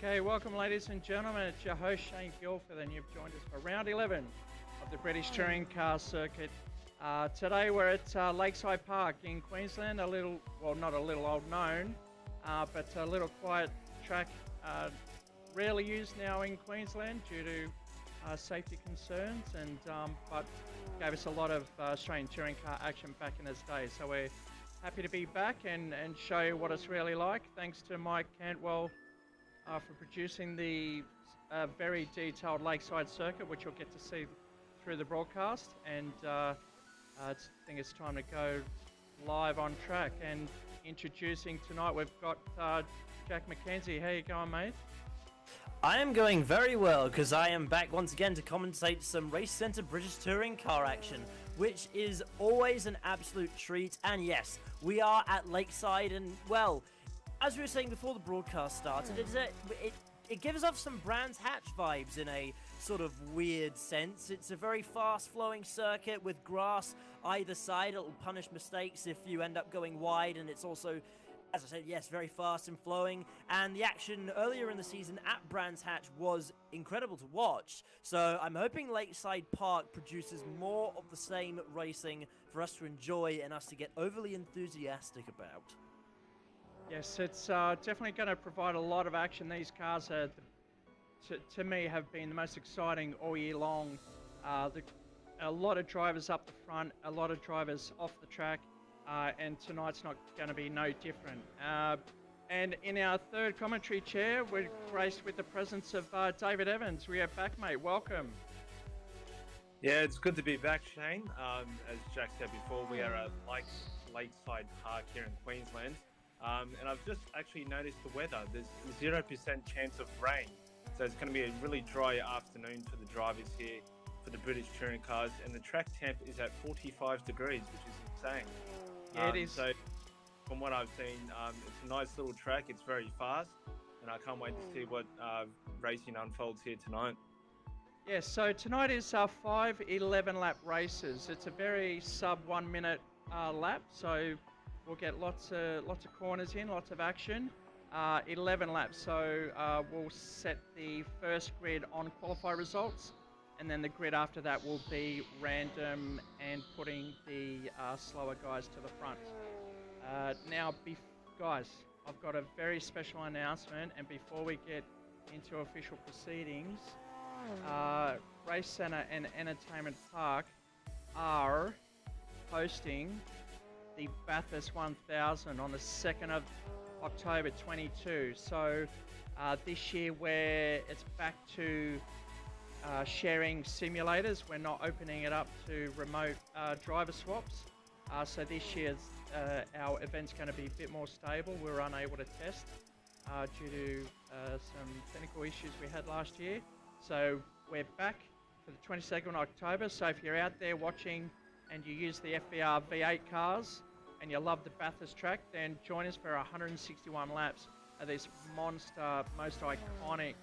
Okay, welcome ladies and gentlemen. It's your host Shane Guilford and you've joined us for round 11 of the British Touring Car Circuit. Today we're at Lakeside Park in Queensland, not a little old known, but a little quiet track, rarely used now in Queensland due to safety concerns, and but gave us a lot of Australian touring car action back in its day. So we're happy to be back and show you what it's really like. Thanks to Mike Cantwell for producing the very detailed Lakeside circuit, which you'll get to see through the broadcast. And I think it's time to go live on track. And introducing tonight, we've got Jack MacKenzie. How you going, mate? I am going very well because I am back once again to commentate some Racecentre British Touring Car action, which is always an absolute treat. And yes, we are at Lakeside, and well, as we were saying before the broadcast started, it gives off some Brands Hatch vibes in a sort of weird sense. It's a very fast-flowing circuit with grass either side. It'll punish mistakes if you end up going wide, and it's also, as I said, yes, very fast and flowing. And the action earlier in the season at Brands Hatch was incredible to watch. So I'm hoping Lakeside Park produces more of the same racing for us to enjoy and us to get overly enthusiastic about. Yes, it's definitely going to provide a lot of action. These cars are, to me, have been the most exciting all year long. A lot of drivers up the front, a lot of drivers off the track, and tonight's not going to be no different. And in our third commentary chair, we're graced with the presence of David Evans. We are back, mate. Welcome. Yeah, it's good to be back, Shane. As Jack said before, we are at Lakeside Park here in Queensland. And I've just actually noticed the weather. There's 0% chance of rain. So it's going to be a really dry afternoon for the drivers here for the British touring cars. And the track temp is at 45 degrees, which is insane. Yeah, it is. So from what I've seen, it's a nice little track. It's very fast. And I can't wait to see what racing unfolds here tonight. Yeah, so tonight is 5 11-lap races. It's a very sub 1 minute lap. So we'll get lots of corners in, lots of action. 11 laps, so we'll set the first grid on qualifier results, and then the grid after that will be random and putting the slower guys to the front. Now, guys, I've got a very special announcement, and before we get into official proceedings, Racecentre and Entertainment Park are hosting the Bathurst 1000 on the 2nd of October 22. So this year it's back to sharing simulators. We're not opening it up to remote driver swaps. So this year's our event's going to be a bit more stable. We were unable to test due to some technical issues we had last year. So we're back for the 22nd of October. So if you're out there watching and you use the FVR V8 cars and you love the Bathurst track, then join us for 161 laps of this monster, most iconic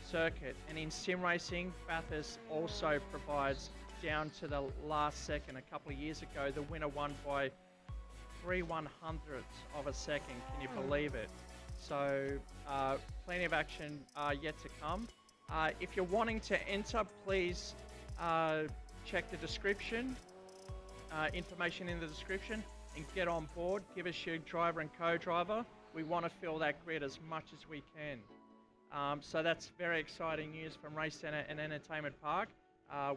circuit. And in sim racing, Bathurst also provides down to the last second. A couple of years ago, the winner won by 3/100ths of a second. Can you believe it? So plenty of action yet to come. If you're wanting to enter, please check the description, information in the description, and get on board. Give us your driver and co-driver. We want to fill that grid as much as we can. So that's very exciting news from Racecentre and Entertainment Park.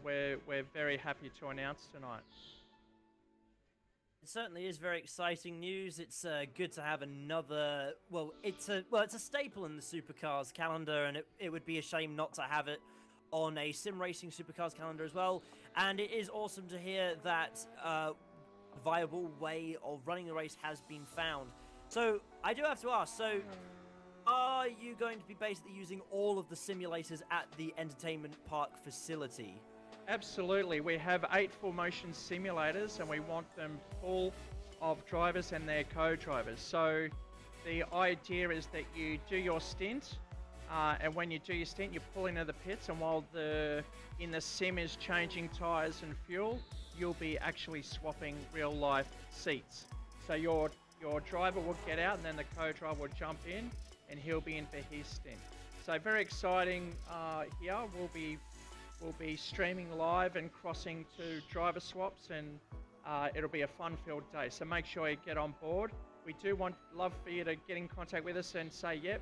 We're very happy to announce tonight. It certainly is very exciting news. It's good to have another. It's a staple in the Supercars calendar, and it would be a shame not to have it on a sim racing Supercars calendar as well. And it is awesome to hear that a viable way of running the race has been found. So I do have to ask. So, are you going to be basically using all of the simulators at the Entertainment Park facility? Absolutely. We have 8 full motion simulators and we want them full of drivers and their co-drivers. So the idea is that you do your stint, and when you do your stint, you pull into the pits, and while in the sim is changing tyres and fuel, you'll be actually swapping real life seats. So your driver will get out and then the co-driver will jump in and he'll be in for his stint. So So very exciting here. We'll be streaming live and crossing to driver swaps, and it'll be a fun-filled day. So make sure you get on board. We do love for you to get in contact with us and say, yep,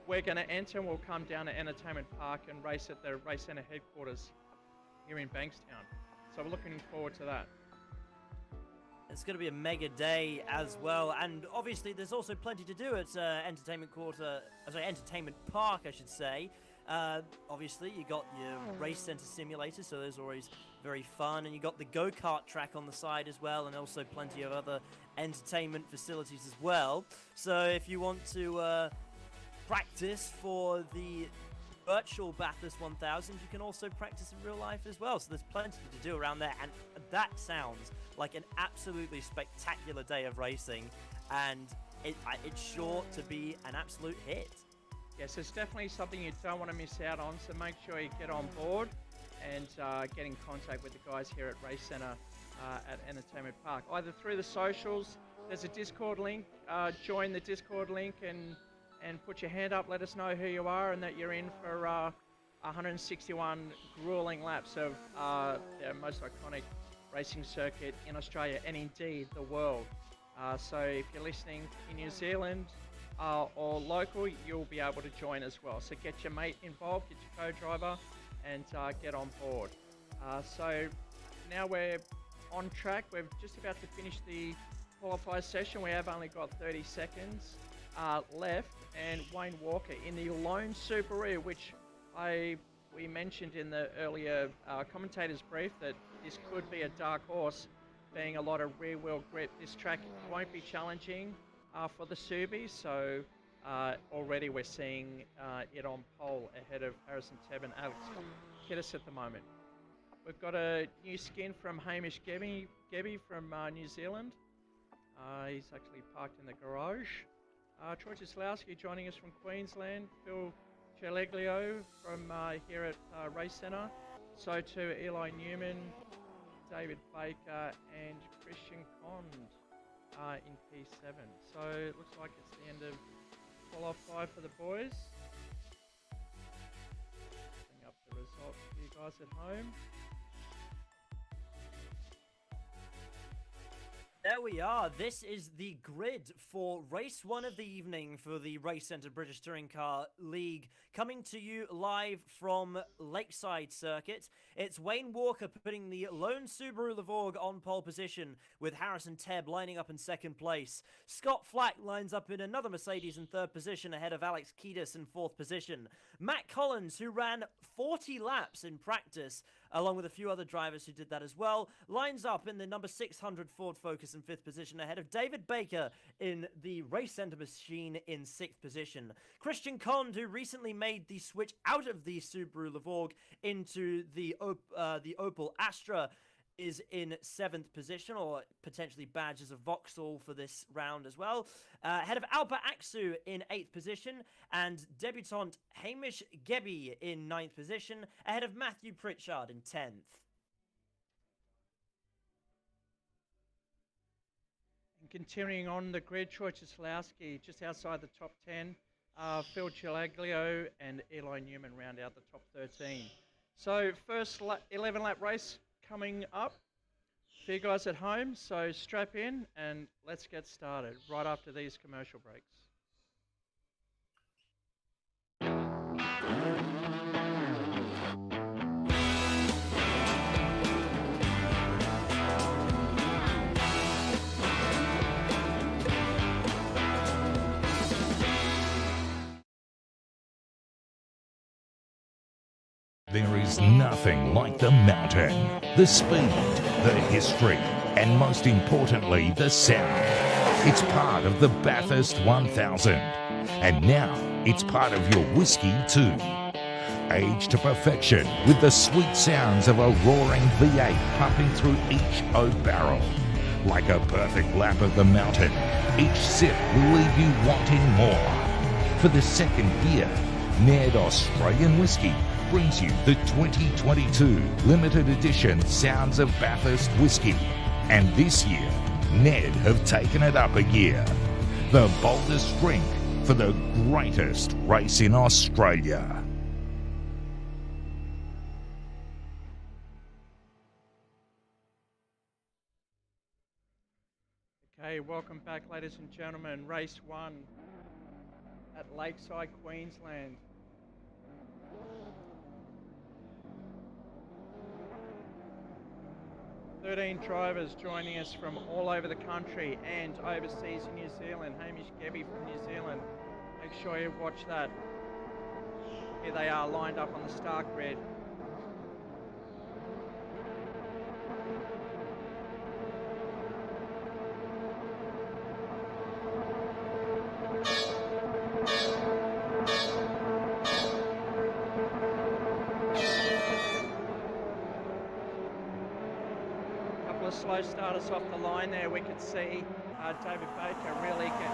we're going to enter, and we'll come down to Entertainment Park and race at the Racecentre headquarters here in Bankstown. So we're looking forward to that. It's going to be a mega day as well, and obviously there's also plenty to do at Entertainment Park, I should say. Obviously, you got your Racecentre simulator, so those are always very fun, and you got the go-kart track on the side as well, and also plenty of other entertainment facilities as well. So if you want to practice for the virtual Bathurst 1000, you can also practice in real life as well. So there's plenty to do around there, and that sounds like an absolutely spectacular day of racing, and it's sure to be an absolute hit. Yes, it's definitely something you don't want to miss out on, so make sure you get on board and get in contact with the guys here at Racecentre at Entertainment Park. Either through the socials, there's a Discord link, join the Discord link and put your hand up, let us know who you are and that you're in for 161 grueling laps of the most iconic racing circuit in Australia and indeed the world. So if you're listening in New Zealand, or local, you'll be able to join as well. So get your mate involved, get your co-driver, and get on board. So now we're on track. We're just about to finish the qualifier session. We have only got 30 seconds left, and Wayne Walker in the lone Subaru, which we mentioned in the earlier commentator's brief that this could be a dark horse, being a lot of rear wheel grip. This track won't be challenging for the Subies, so already we're seeing it on pole ahead of Harrison Tebb and Alex Kittis at the moment. We've got a new skin from Hamish Gebby from New Zealand. He's actually parked in the garage. Troy Jaslowski joining us from Queensland. Phil Cialeglio from here at Racecentre. So too Eli Newman, David Baker and Christian Cond in P7. So it looks like it's the end of qualify for the boys. Bring up the results for you guys at home. There we are. This is the grid for race 1 of the evening for the Racecentre British Touring Car League, coming to you live from Lakeside Circuit. It's Wayne Walker putting the lone Subaru Levorg on pole position, with Harrison Tebb lining up in second place. Scott Flack lines up in another Mercedes in third position ahead of Alex Kittis in fourth position. Matt Collins, who ran 40 laps in practice, along with a few other drivers who did that as well, lines up in the number 600 Ford Focus in fifth position ahead of David Baker in the Racecentre machine in sixth position. Christian Cond, who recently made the switch out of the Subaru Levorg into the Opel Astra, is in seventh position, or potentially badged as a Vauxhall for this round as well. Ahead of Alpa Aksu in eighth position, and debutant Hamish Gebby in ninth position, ahead of Matthew Pritchard in 10th. And continuing on the grid, Troy Jaslowski just outside the top 10. Phil Cialeglio and Eli Newman round out the top 13. So first 11 lap race coming up for you guys at home, so strap in and let's get started right after these commercial breaks. There is nothing like the mountain, the speed, the history, and most importantly, the sound. It's part of the Bathurst 1000, and now it's part of your whiskey too. Aged to perfection with the sweet sounds of a roaring V8 pumping through each oak barrel. Like a perfect lap of the mountain, each sip will leave you wanting more. For the second year, Ned Australian Whiskey brings you the 2022 limited edition Sounds of Bathurst Whiskey. And this year, Ned have taken it up a gear. The boldest drink for the greatest race in Australia. Okay, welcome back, ladies and gentlemen. Race 1 at Lakeside, Queensland. Thirteen drivers joining us from all over the country and overseas in New Zealand. Hamish Gebby from New Zealand. Make sure you watch that. Here they are lined up on the start grid. Slow starters off the line there. We could see David Baker really get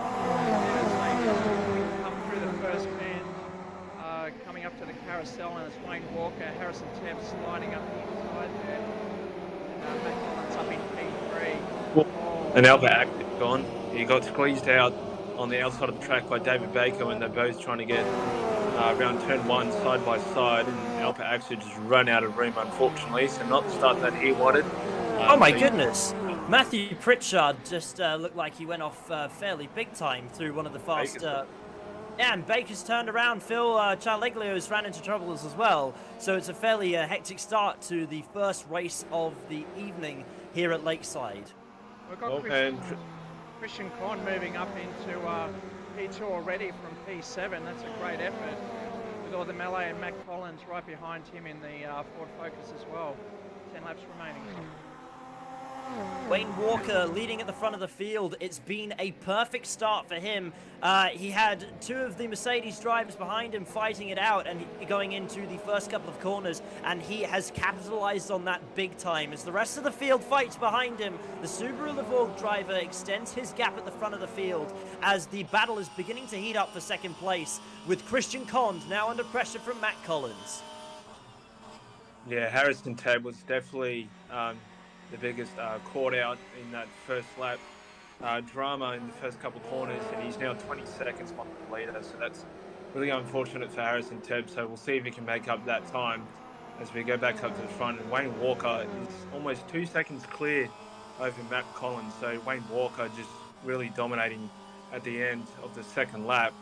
come through the first bend, coming up to the carousel, and it's Wayne Walker, Harrison Tebb sliding up the inside there. McKenzie up in P3. Well, an Albert Active gone. He got squeezed out on the outside of the track by David Baker when they're both trying to get around turn 1 side by side, and Albert Active just run out of room, unfortunately, so not the start that he wanted. Oh my goodness! Matthew Pritchard just looked like he went off fairly big time through one of the fast... yeah, and Baker's turned around. Phil Charleglio's ran into troubles as well. So it's a fairly hectic start to the first race of the evening here at Lakeside. We've got Christian Conn moving up into P2 already from P7. That's a great effort. With all the melee and Matt Collins right behind him in the Ford Focus as well. 10 laps remaining. Wayne Walker leading at the front of the field. It's been a perfect start for him. He had two of the Mercedes drivers behind him fighting it out and going into the first couple of corners, and he has capitalized on that big time. As the rest of the field fights behind him, the Subaru Levorg driver extends his gap at the front of the field as the battle is beginning to heat up for second place, with Christian Conn now under pressure from Matt Collins. Yeah, Harrison Tebb was definitely the biggest caught out in that first lap. Drama in the first couple of corners, and he's now 20 seconds behind the leader, so that's really unfortunate for Harrison Tebb. So we'll see if he can make up that time as we go back up to the front. And Wayne Walker is almost 2 seconds clear over Matt Collins, so Wayne Walker just really dominating at the end of the second lap.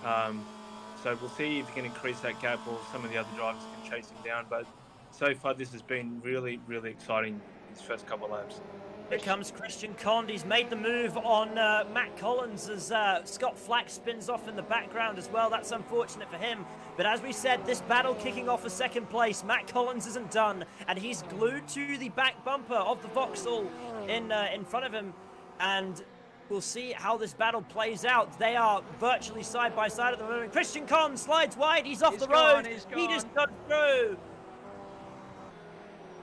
So we'll see if he can increase that gap, or some of the other drivers can chase him down. But so far, this has been really, really exciting, these first couple of laps. Here comes Christian Conn. He's made the move on Matt Collins as Scott Flack spins off in the background as well. That's unfortunate for him. But as we said, this battle kicking off for second place. Matt Collins isn't done, and he's glued to the back bumper of the Vauxhall in front of him. And we'll see how this battle plays out. They are virtually side by side at the moment. Christian Conn slides wide. He's off the road. He just got through.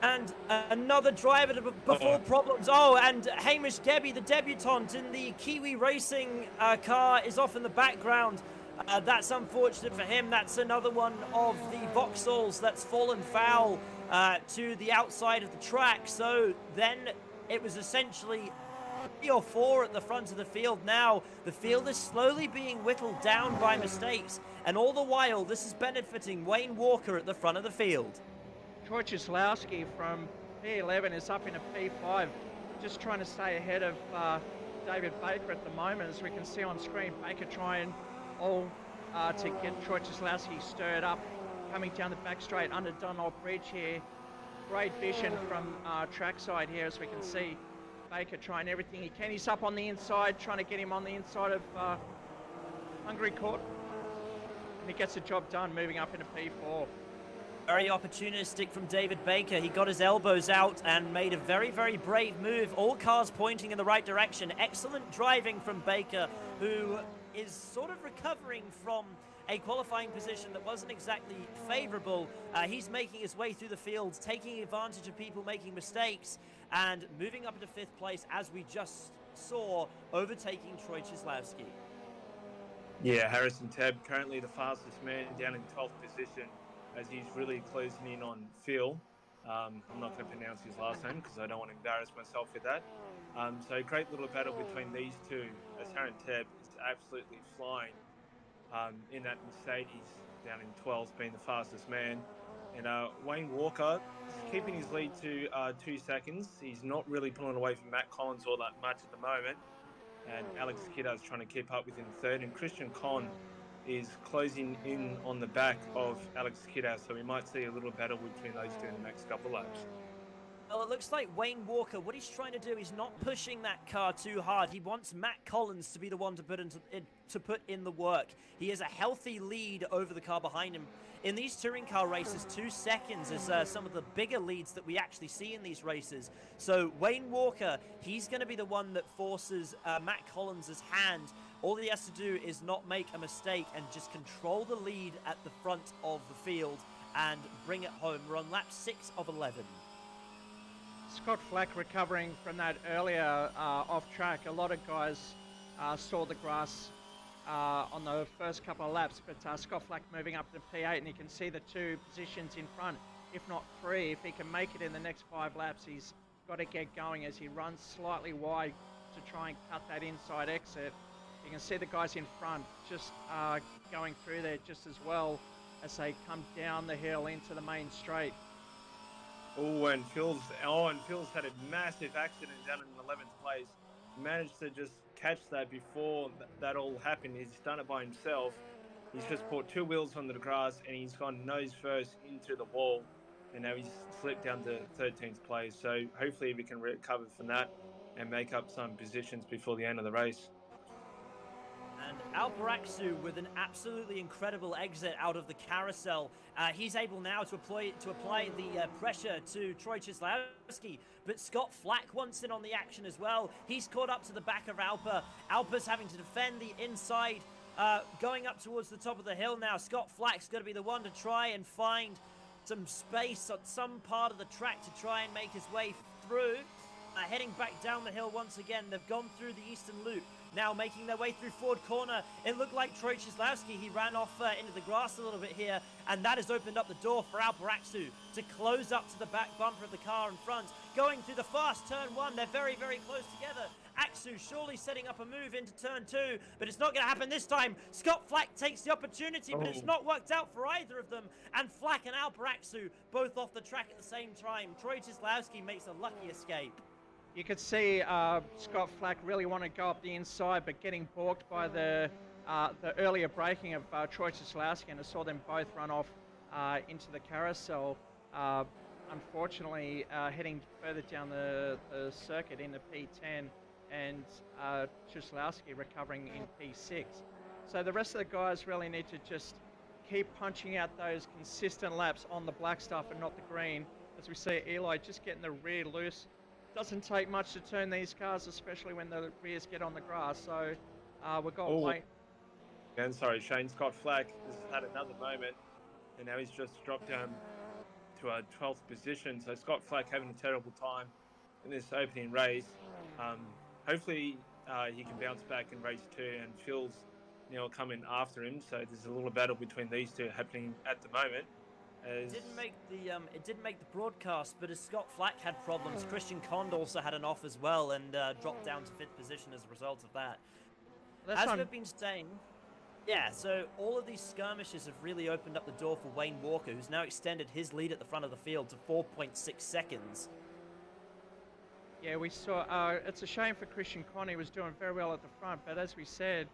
And another driver to before problems. Oh, and Hamish Gebby, the debutant in the Kiwi Racing car, is off in the background. That's unfortunate for him. That's another one of the Vauxhalls that's fallen foul to the outside of the track. So then it was essentially 3 or 4 at the front of the field. Now the field is slowly being whittled down by mistakes, and all the while this is benefiting Wayne Walker at the front of the field. Troy Cieslawski from P11 is up in a P5, just trying to stay ahead of David Baker at the moment. As we can see on screen, Baker trying all to get Troy Cieslawski stirred up, coming down the back straight under Dunlop Bridge here. Great vision from trackside here, as we can see Baker trying everything he can. He's up on the inside, trying to get him on the inside of Hungary Court. And he gets the job done, moving up into P4. Very opportunistic from David Baker. He got his elbows out and made a very, very brave move. All cars pointing in the right direction. Excellent driving from Baker, who is sort of recovering from a qualifying position that wasn't exactly favorable. He's making his way through the field, taking advantage of people making mistakes, and moving up into 5th place, as we just saw, overtaking Troy Cieslawski. Yeah, Harrison Tebb, currently the fastest man, down in 12th position, as he's really closing in on Phil. I'm not going to pronounce his last name because I don't want to embarrass myself with that. So great little battle between these two, as Harrison Tebb is absolutely flying in that Mercedes down in 12th, being the fastest man. And Wayne Walker is keeping his lead to 2 seconds. He's not really pulling away from Matt Collins all that much at the moment. And Alex Kiddo is trying to keep up with him third. And Christian Conn is closing in on the back of Alex Kiddo. So we might see a little battle between those two in the next couple of laps. Well, it looks like Wayne Walker, what he's trying to do is not pushing that car too hard. He wants Matt Collins to be the one to put in the work. He has a healthy lead over the car behind him. In these touring car races, 2 seconds is some of the bigger leads that we actually see in these races. So Wayne Walker, he's going to be the one that forces Matt Collins' hand. All he has to do is not make a mistake and just control the lead at the front of the field and bring it home. We're on lap 6 of 11. Scott Flack recovering from that earlier off track. A lot of guys saw the grass on the first couple of laps, but Scott Flack moving up to P8, and you can see the 2 positions in front, if not 3. If he can make it in the next 5 laps, he's got to get going as he runs slightly wide to try and cut that inside exit. You can see the guys in front just going through there just as well as they come down the hill into the main straight. And Phil's had a massive accident down in 11th place. Managed to just catch that before that all happened. He's done it by himself. He's just put 2 wheels on the grass and he's gone nose first into the wall. And now he's slipped down to 13th place. So hopefully we can recover from that and make up some positions before the end of the race. And Alparaxu with an absolutely incredible exit out of the carousel. He's able now to apply the pressure to Troy Cieslawski, but Scott Flack wants in on the action as well. He's caught up to the back of Alpa. Alpa's having to defend the inside, going up towards the top of the hill now. Scott Flack's going to be the one to try and find some space on some part of the track to try and make his way through. Heading back down the hill once again. They've gone through the eastern loop. Now making their way through Ford Corner. It looked like Troy Cieslawski, he ran off into the grass a little bit here, and that has opened up the door for Alparaxu to close up to the back bumper of the car in front. Going through the fast turn 1, they're very, very close together. Axu surely setting up a move into turn 2, but it's not going to happen this time. Scott Flack takes the opportunity, but it's not worked out for either of them, and Flack and Alparaxu both off the track at the same time. Troy Cieslawski makes a lucky escape. You could see Scott Flack really want to go up the inside, but getting balked by the earlier braking of Troy Cieslawski, and I saw them both run off into the carousel. Unfortunately, heading further down the circuit in the P10, and Cieslawski recovering in P6. So the rest of the guys really need to just keep punching out those consistent laps on the black stuff and not the green. As we see Eli just getting the rear loose. Doesn't take much to turn these cars, especially when the rears get on the grass. So we've got Wayne. And sorry, Shane, Scott Flack has had another moment, and now he's just dropped down to a 12th position. So Scott Flack having a terrible time in this opening race. Hopefully he can bounce back in race 2, and Phil's coming after him. So there's a little battle between these two happening at the moment. It didn't make the broadcast, but as Scott Flack had problems, Christian Cond also had an off as well and dropped down to 5th position as a result of that. As we've been saying, so all of these skirmishes have really opened up the door for Wayne Walker, who's now extended his lead at the front of the field to 4.6 seconds. Yeah, we saw, it's a shame for Christian Cond. He was doing very well at the front, but as we said,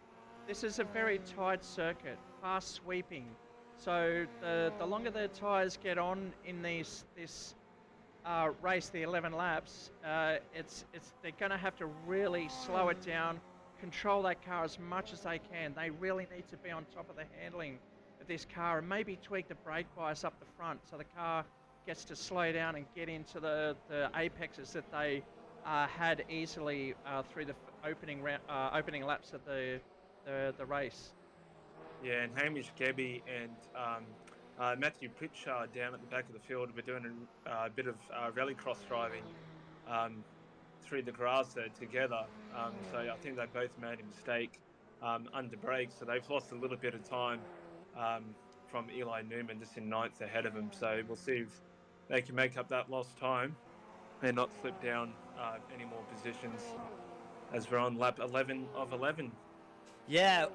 this is a very tight circuit, fast sweeping. So the longer the tyres get on in this race, the 11 laps, they're going to have to really slow it down, control that car as much as they can. They really need to be on top of the handling of this car and maybe tweak the brake bias up the front so the car gets to slow down and get into the apexes that they had easily through the opening laps of the race. Yeah, and Hamish Gebby and Matthew Pritchard down at the back of the field were doing a bit of rallycross driving through the grass there together. So I think they both made a mistake under brakes, so they've lost a little bit of time from Eli Newman just in 9th ahead of him. So we'll see if they can make up that lost time and not slip down any more positions as we're on lap 11 of 11. Yeah,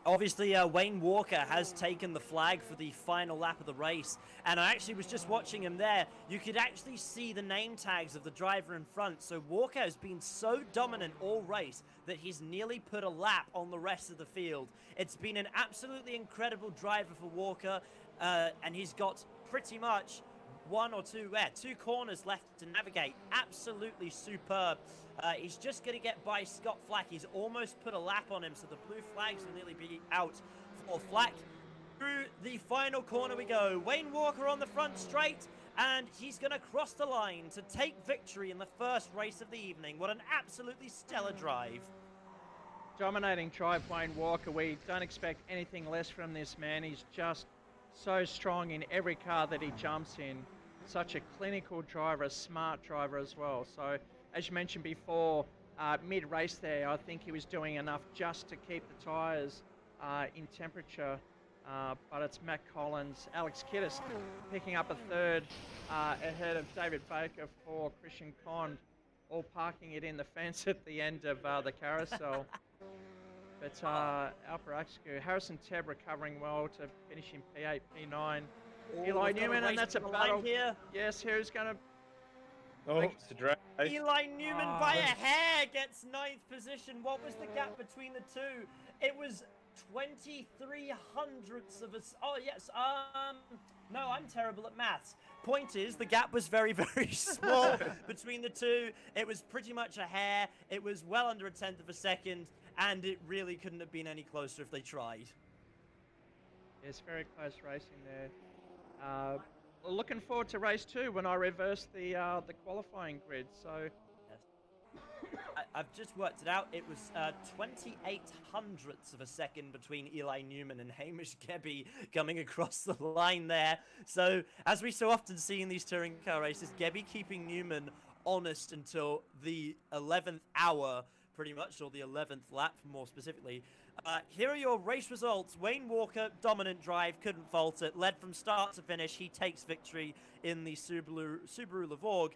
obviously Wayne Walker has taken the flag for the final lap of the race, and I actually was just watching him there. You could actually see the name tags of the driver in front, so Walker has been so dominant all race that he's nearly put a lap on the rest of the field. It's been an absolutely incredible driver for Walker, and he's got pretty much two corners left to navigate. Absolutely superb. He's just going to get by Scott Flack. He's almost put a lap on him, so the blue flags will nearly be out for Flack. Through the final corner we go. Wayne Walker on the front straight, and he's going to cross the line to take victory in the first race of the evening. What an absolutely stellar drive. Dominating drive, Wayne Walker. We don't expect anything less from this man. He's just so strong in every car that he jumps in. Such a clinical driver, a smart driver as well. So, as you mentioned before, mid-race there, I think he was doing enough just to keep the tyres in temperature. But it's Matt Collins, Alex Kiddis picking up a third ahead of David Baker for Christian Cond, all parking it in the fence at the end of the carousel. But Alperaxcu, Harrison Tebb recovering well to finish in P8, P9. Eli Newman, and that's a battle here. Yes, who's going to... Oh, it's a drag. Eli Newman by a hair gets 9th position. What was the gap between the two? It was 23 hundredths of a... Oh, yes. No, I'm terrible at maths. Point is, the gap was very, very small between the two. It was pretty much a hair. It was well under a 10th of a second, and it really couldn't have been any closer if they tried. It's very close racing there. Looking forward to race 2 when I reverse the qualifying grid. So I've just worked it out. It was 28 hundredths of a second between Eli Newman and Hamish Gebby coming across the line there. So, as we so often see in these touring car races, Gebby keeping Newman honest until the 11th hour, pretty much, or the 11th lap more specifically. Here are your race results. Wayne Walker, dominant drive, couldn't fault it. Led from start to finish. He takes victory in the Subaru Levorg.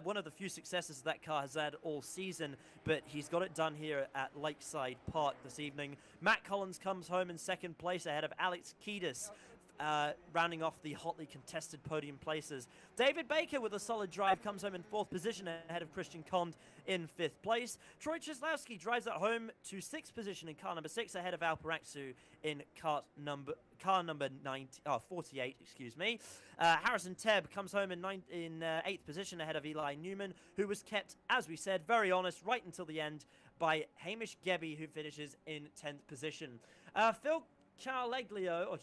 One of the few successes that car has had all season, but he's got it done here at Lakeside Park this evening. Matt Collins comes home in 2nd place ahead of Alex Kiedis, rounding off the hotly contested podium places. David Baker with a solid drive comes home in 4th position ahead of Christian Cond in 5th place. Troy Czeslowski drives at home to 6th position in car number 6 ahead of Alperaxcu in car number 48, excuse me. Harrison Tebb comes home in 8th position ahead of Eli Newman, who was kept, as we said, very honest right until the end by Hamish Gebby, who finishes in 10th position. Phil Charleglio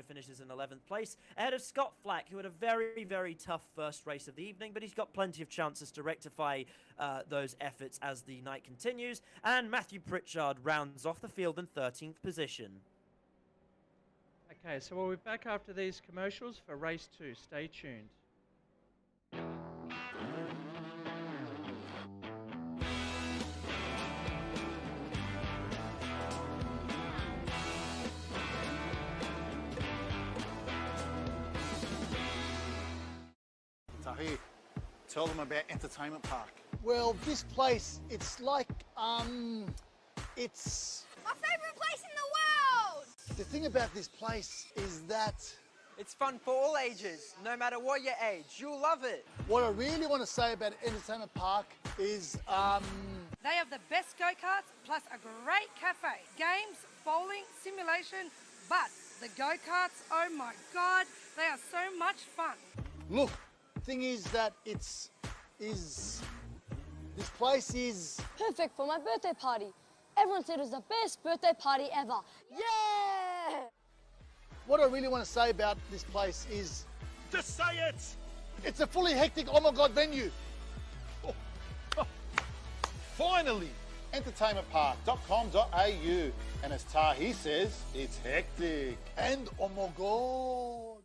finishes in 11th place ahead of Scott Flack, who had a very, very tough first race of the evening, but he's got plenty of chances to rectify those efforts as the night continues. And Matthew Pritchard rounds off the field in 13th position. okay, so we'll be back after these commercials for race 2. Stay tuned. Tahi, tell them about Entertainment Park. Well, this place, it's like, it's... My favourite place in the world! The thing about this place is that It's fun for all ages, no matter what your age. You'll love it. what I really want to say about Entertainment Park is, They have the best go-karts plus a great cafe. Games, bowling, simulation, but the go-karts, oh my God, they are so much fun. look, thing is that this place is... Perfect for my birthday party. Everyone said it was the best birthday party ever. Yeah! What I really want to say about this place is... Just say it! It's a fully hectic, oh my God, venue. Finally! Entertainmentpark.com.au. And as Tahi says, it's hectic. And oh my God.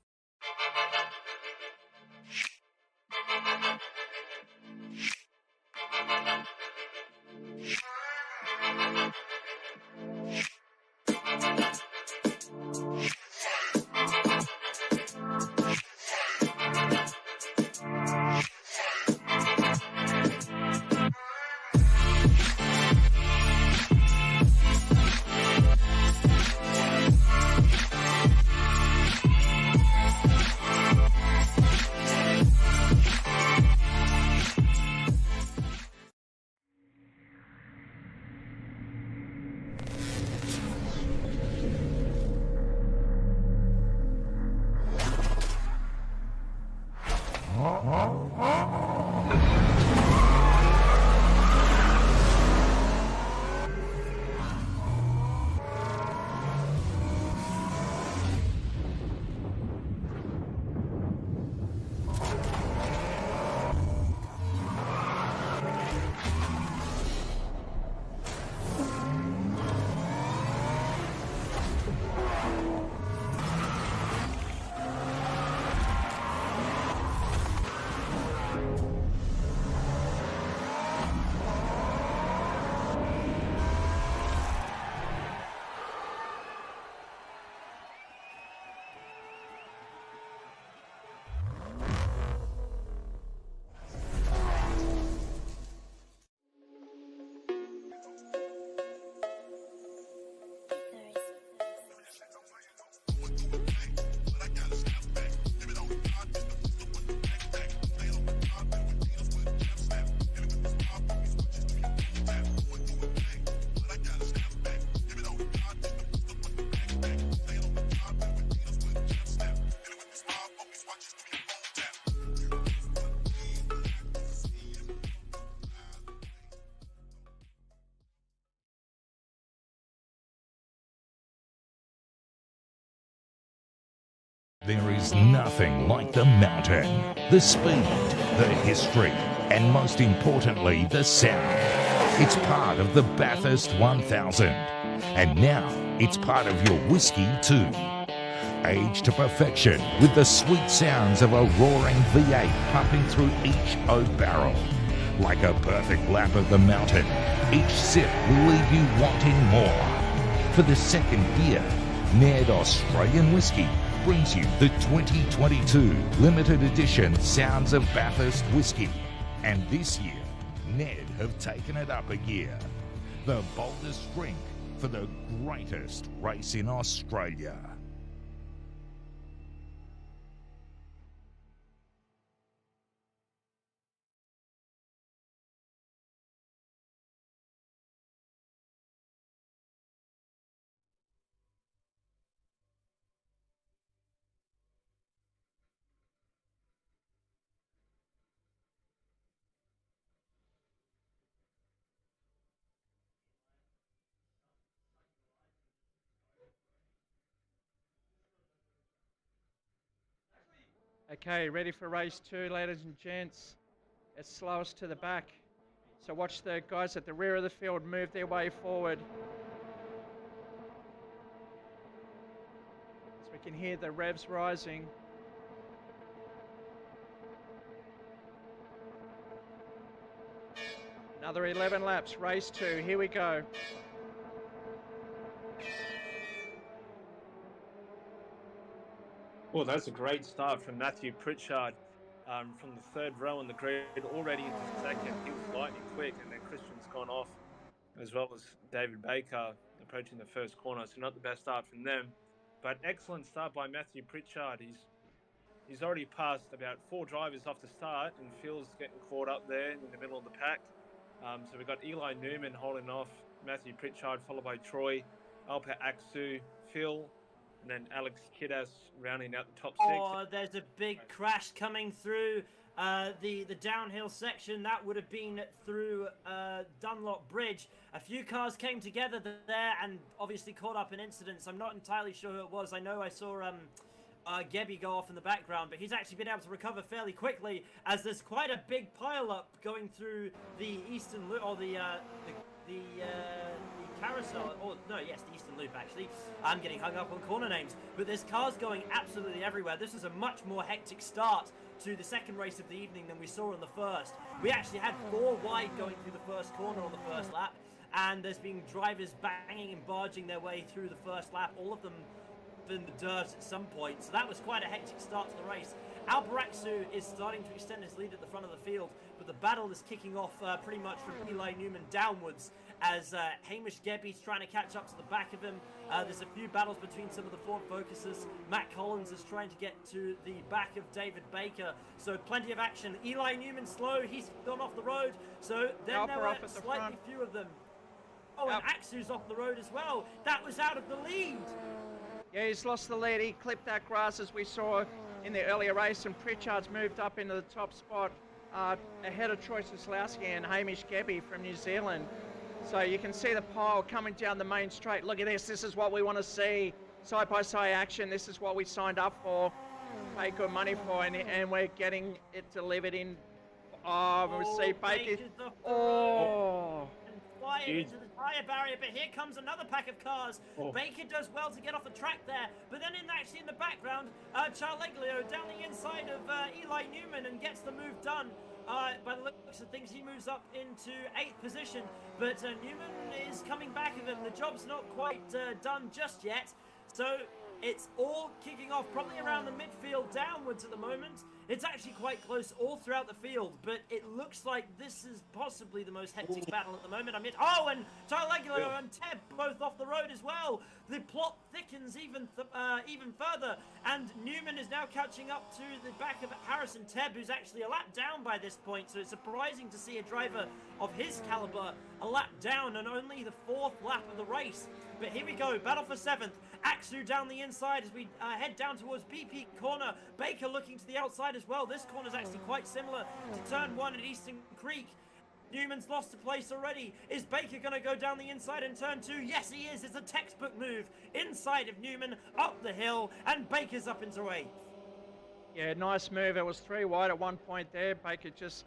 There is nothing like the mountain, the speed, the history, and most importantly, the sound. It's part of the Bathurst 1000, and now it's part of your whiskey too. Aged to perfection with the sweet sounds of a roaring V8 pumping through each oak barrel. Like a perfect lap of the mountain, each sip will leave you wanting more. For the second year, Ned Australian Whiskey brings you the 2022 limited edition Sounds of Bathurst Whiskey. And this year, Ned have taken it up a gear. The boldest drink for the greatest race in Australia. Okay, ready for race 2, ladies and gents. It's slowest to the back. So watch the guys at the rear of the field move their way forward. So we can hear the revs rising. Another 11 laps, race 2, here we go. Well, that's a great start from Matthew Pritchard from the third row on the grid, already into second. He was lightning quick, and then Christian's gone off, as well as David Baker approaching the first corner. So not the best start from them, but excellent start by Matthew Pritchard. He's already passed about 4 drivers off the start, and Phil's getting caught up there in the middle of the pack. So we've got Eli Newman holding off Matthew Pritchard, followed by Troy, Alpa Aksu, Phil, and then Alex Kiddas rounding out the top 6. Oh, there's a big crash coming through the downhill section. That would have been through Dunlop Bridge. A few cars came together there and obviously caught up in incidents. I'm not entirely sure who it was. I know I saw Gebby go off in the background, but he's actually been able to recover fairly quickly, as there's quite a big pile-up going through the eastern loop, or the carousel, or no, yes, the eastern loop actually. I'm getting hung up on corner names, but there's cars going absolutely everywhere. This is a much more hectic start to the second race of the evening than we saw in the first. We actually had 4 wide going through the first corner on the first lap, and there's been drivers banging and barging their way through the first lap, all of them in the dirt at some point, so that was quite a hectic start to the race. Albaraksu is starting to extend his lead at the front of the field, but the battle is kicking off pretty much from Eli Newman downwards, as Hamish Gebby's trying to catch up to the back of him. There's a few battles between some of the Ford Focuses. Matt Collins is trying to get to the back of David Baker, so plenty of action. Eli Newman slow, he's gone off the road, so then there were slightly few of them. Oh, and Aksu's off the road as well. That was out of the lead. Yeah, he's lost the lead. He clipped that grass as we saw in the earlier race, and Pritchard's moved up into the top spot ahead of Troy Soslowski and Hamish Gebby from New Zealand. So you can see the pile coming down the main straight. Look at this. This is what we want to see. Side-by-side action. This is what we signed up for, paid good money for, and we're getting it delivered in. Oh, we'll see Baker. Oh. Fired into the tyre barrier, but here comes another pack of cars. Baker does well to get off the track there, but then actually in the background, Charleglio down the inside of Eli Newman and gets the move done. By the looks of things, he moves up into 8th position, but Newman is coming back of him. The job's not quite done just yet, so it's all kicking off probably around the midfield downwards at the moment. It's actually quite close all throughout the field, but it looks like this is possibly the most hectic battle at the moment. I mean, oh, and Tylegula and Teb both off the road as well. The plot thickens even further, and Newman is now catching up to the back of Harrison Teb, who's actually a lap down by this point, so it's surprising to see a driver of his caliber a lap down and only the 4th lap of the race. But here we go, battle for 7th. Axu down the inside as we head down towards BP corner. Baker looking to the outside as well. This corner is actually quite similar to turn 1 at Eastern Creek. Newman's lost a place already. Is Baker going to go down the inside in turn 2? Yes, he is. It's a textbook move. Inside of Newman, up the hill, and Baker's up into 8th. Yeah, nice move. It was 3 wide at one point there. Baker just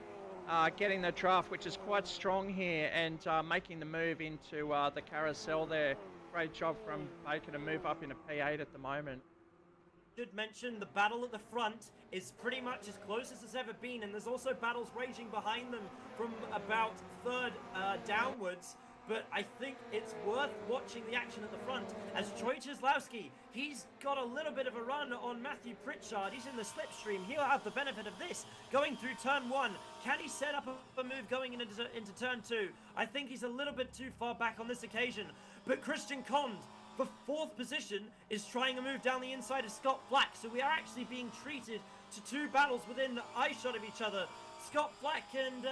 getting the draft, which is quite strong here, and making the move into the carousel there. Great job from Baker to move up into P8 at the moment. Should mention the battle at the front is pretty much as close as it's ever been, and there's also battles raging behind them from about 3rd downwards. But I think it's worth watching the action at the front as Troy Cieslawski, he's got a little bit of a run on Matthew Pritchard. He's in the slipstream. He'll have the benefit of this going through turn 1. Can he set up a move going into turn 2? I think he's a little bit too far back on this occasion. But Christian Cond, for 4th position, is trying a move down the inside of Scott Flack. So we are actually being treated to 2 battles within the eye shot of each other. Scott Flack and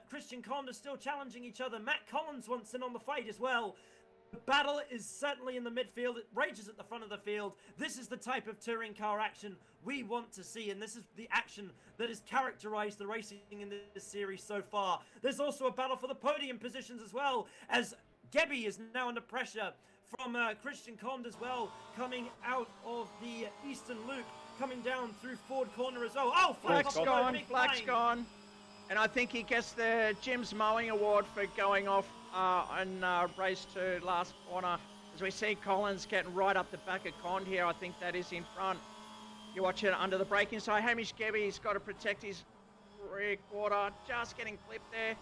Christian Cond are still challenging each other. Matt Collins wants in on the fight as well. The battle is certainly in the midfield. It rages at the front of the field. This is the type of touring car action we want to see, and this is the action that has characterized the racing in this series so far. There's also a battle for the podium positions as well, as Gebby is now under pressure from Christian Cond as well, coming out of the Eastern Loop, coming down through Ford Corner as well. Oh, Flack's gone. And I think he gets the Jim's Mowing Award for going off on race 2 last corner. As we see Collins getting right up the back of Cond here, I think that is in front. You watch it under the braking side. Hamish Gebby's got to protect his rear quarter, just getting clipped there.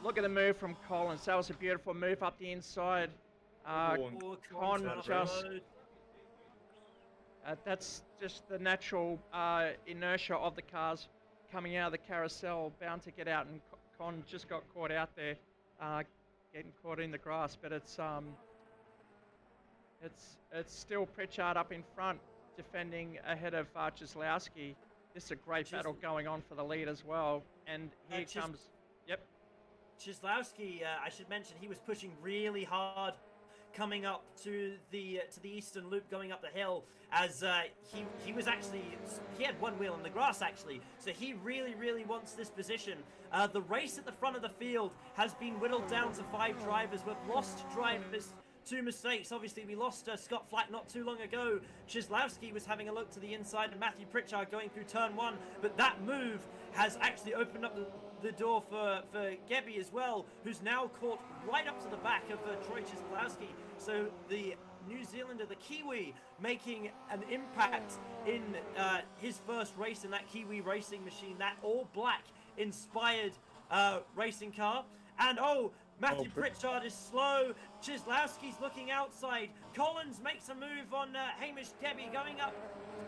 Look at the move from Collins. That was a beautiful move up the inside. Cond just... that's just the natural inertia of the cars coming out of the carousel, bound to get out, and Con just got caught out there, getting caught in the grass. But it's still Pritchard up in front, defending ahead of Cieslawski. This is a great battle going on for the lead as well. And here comes, yep. Cieslawski, I should mention, he was pushing really hard coming up to the Eastern Loop, going up the hill, as he was actually, he had one wheel in the grass actually, so he really wants this position. The race at the front of the field has been whittled down to 5 drivers. We've lost drivers, 2 mistakes. Obviously we lost Scott Flack not too long ago. Cieslawski was having a look to the inside, and Matthew Pritchard going through turn 1, but that move has actually opened up the door for Gebby as well, who's now caught right up to the back of Troy Cieslawski. So the New Zealander, the Kiwi, making an impact in his first race in that Kiwi racing machine, that all-black inspired racing car. And Matthew Pritchard is slow. Cieslawski's looking outside. Collins makes a move on Hamish Gebby going up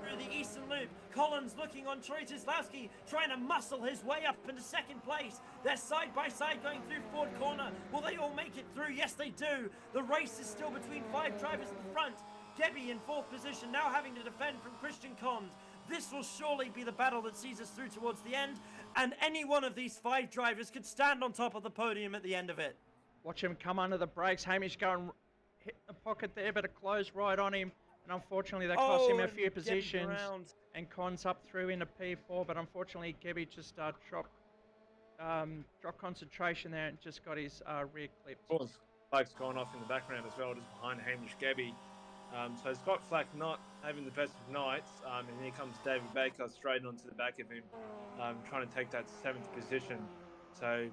through the Eastern Loop. Collins looking on Troy Cieslawski, trying to muscle his way up into 2nd place. They're side by side going through Ford Corner. Will they all make it through? Yes, they do. The race is still between 5 drivers at the front. Gebby in 4th position, now having to defend from Christian Cond. This will surely be the battle that sees us through towards the end, and any one of these 5 drivers could stand on top of the podium at the end of it. Watch him come under the brakes. Hamish going hit the pocket there, but it closed right on him. And unfortunately, that cost him a few positions. And Con's up through into P4, but unfortunately, Gebby just dropped concentration there and just got his rear clipped. Of course, Flack's gone off in the background as well, just behind Hamish Gebby. So Scott Flack not having the best of nights, and here comes David Baker straight onto the back of him, trying to take that 7th position. So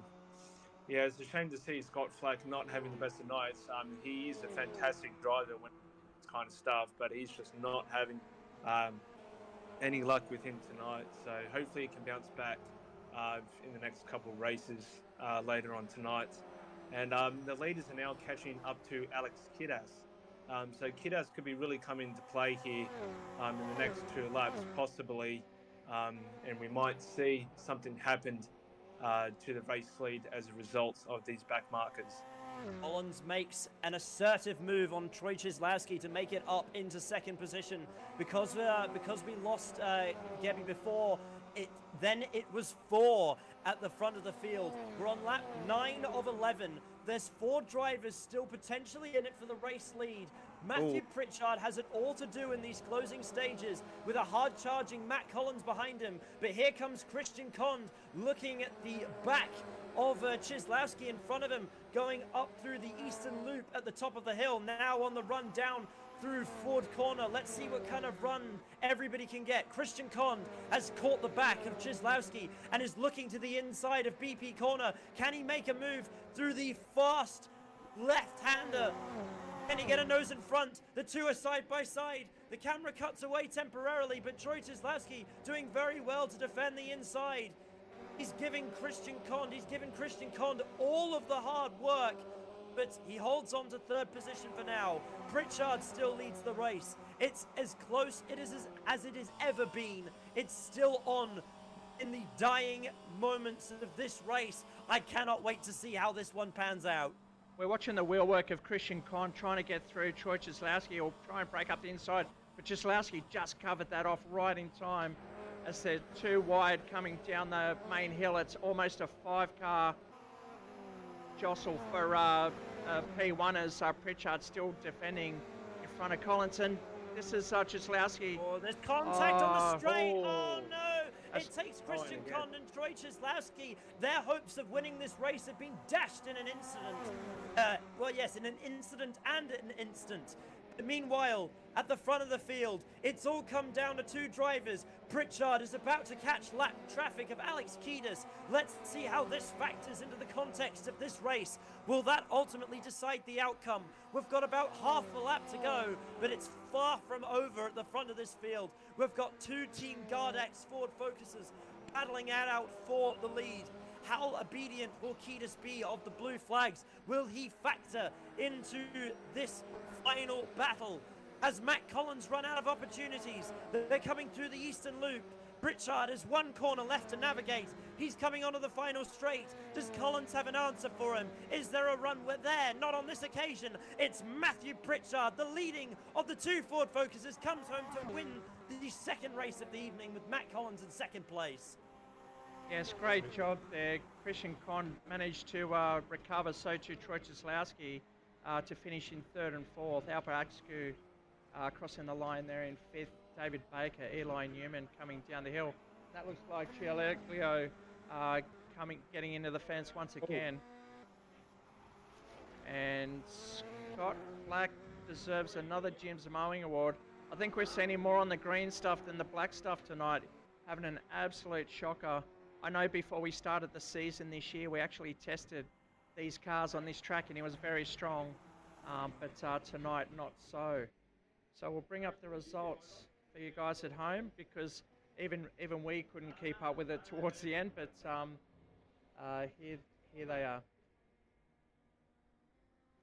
yeah, it's a shame to see Scott Flack not having the best of nights. He is a fantastic driver when it's kind of stuff, but he's just not having any luck with him tonight. So hopefully he can bounce back in the next couple of races later on tonight. And the leaders are now catching up to Alex Kidas. So Kidas could be really coming into play here in the next 2 laps, possibly and we might see something happen to the race lead as a result of these back markers. Collins makes an assertive move on Troy Cieslawski to make it up into second position. Because we lost Gebby before, then it was 4 at the front of the field. We're on lap 9 of 11. There's 4 drivers still potentially in it for the race lead. Matthew Pritchard has it all to do in these closing stages with a hard-charging Matt Collins behind him. But here comes Christian Kond looking at the back of Cieslawski in front of him, going up through the eastern loop at the top of the hill, now on the run down through Ford Corner. Let's see what kind of run everybody can get. Christian Kond has caught the back of Cieslawski and is looking to the inside of BP Corner. Can he make a move through the fast left-hander? Can he get a nose in front? The two are side by side. The camera cuts away temporarily, but Troy Cieslawski doing very well to defend the inside. He's giving Christian Kond all of the hard work, but he holds on to third position for now. Pritchard still leads the race. It's as close as it has ever been. It's still on in the dying moments of this race. I cannot wait to see how this one pans out. We're watching the wheel work of Christian Kond trying to get through Troy Cieslawski or try and break up the inside, but Cieslawski just covered that off right in time. As they're too wide coming down the main hill, it's almost a 5-car jostle for P1 as Pritchard still defending in front of Collinson. This is Cieslawski. Oh, there's contact on the straight. Oh no! It takes Christian Kond and Troy Cieslawski. Their hopes of winning this race have been dashed in an incident. Well, yes, in an incident and an instant. Meanwhile, at the front of the field, it's all come down to 2 drivers. Pritchard is about to catch lap traffic of Alex Kiedis. Let's see how this factors into the context of this race. Will that ultimately decide the outcome? We've got about half a lap to go, but it's far from over at the front of this field. We've got 2 Team Gardex Ford Focuses battling it out for the lead. How obedient will Kiedis be of the blue flags? Will he factor into this final battle? Has Matt Collins run out of opportunities? They're coming through the eastern loop. Pritchard has 1 corner left to navigate. He's coming onto the final straight. Does Collins have an answer for him? Is there a run? We're there. Not on this occasion. It's Matthew Pritchard, the leading of the 2 Ford Focuses, comes home to win the second race of the evening with Matt Collins in second place. Yes, great job there. Christian Kond managed to recover, so too Troy Cieslawski to finish in 3rd and 4th. Alper Axcu crossing the line there in 5th. David Baker, Eli Newman coming down the hill. That looks like Cialeglio getting into the fence once again. And Scott Black deserves another Jim's Mowing Award. I think we're seeing him more on the green stuff than the black stuff tonight. Having an absolute shocker. I know before we started the season this year, we actually tested these cars on this track and he was very strong, but tonight not so. So we'll bring up the results for you guys at home because even we couldn't keep up with it towards the end, but here they are.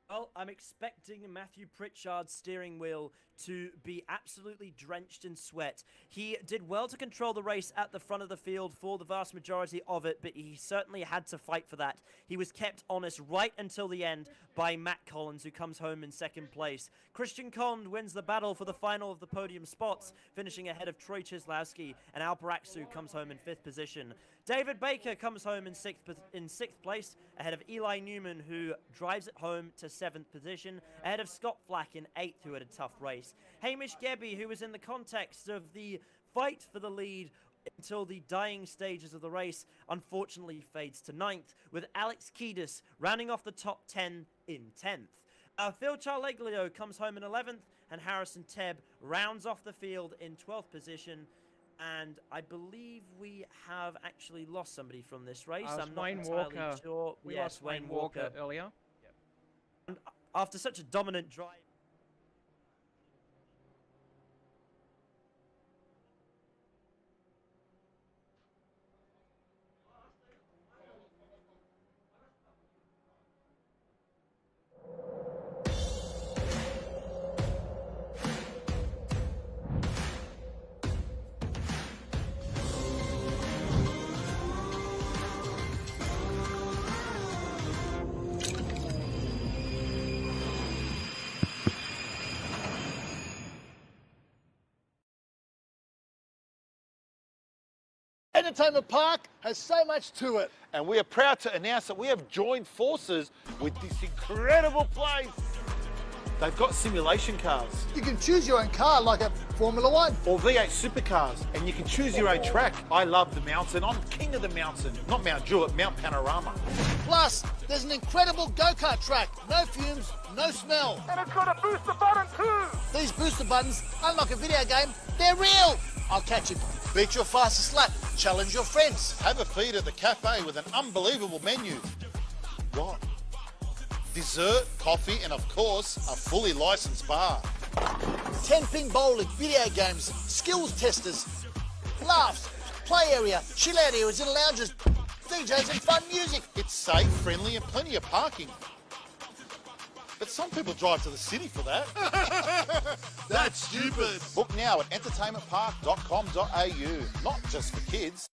Well, I'm expecting Matthew Pritchard's steering wheel to be absolutely drenched in sweat. He did well to control the race at the front of the field for the vast majority of it, but he certainly had to fight for that. He was kept honest right until the end by Matt Collins, who comes home in second place. Christian Kond wins the battle for the final of the podium spots, finishing ahead of Troy Cieslawski, and Alper Axcu comes home in 5th position. David Baker comes home in 6th place, ahead of Eli Newman, who drives it home to 7th position, ahead of Scott Flack in 8th, who had a tough race. Hamish Gebby, who was in the context of the fight for the lead until the dying stages of the race, unfortunately fades to 9th, with Alex Kiedis rounding off the top 10 in 10th. Phil Cialeglio comes home in 11th, and Harrison Tebb rounds off the field in 12th position. And I believe we have actually lost somebody from this race. I'm not entirely sure. We lost Wayne Walker earlier. Yep. And after such a dominant drive. Entertainment Park has so much to it. And we are proud to announce that we have joined forces with this incredible place. They've got simulation cars You can choose your own car like a Formula One. or V8 supercars, and you can choose your own track. I love the mountain. I'm king of the mountain. Not Mount Jewett, Mount Panorama. Plus, there's an incredible go-kart track. No fumes, no smell. And it's got a booster button too. These booster buttons, unlike a video game, they're real. I'll catch you. Beat your fastest lap. Challenge your friends. Have a feed at the cafe with an unbelievable menu. What? Dessert, coffee, and of course, a fully licensed bar. 10-pin bowling, video games, skills testers, laughs, play area, chill out areas and lounges, DJs and fun music. It's safe, friendly, and plenty of parking. But some people drive to the city for that. That's stupid. Book now at entertainmentpark.com.au. Not just for kids.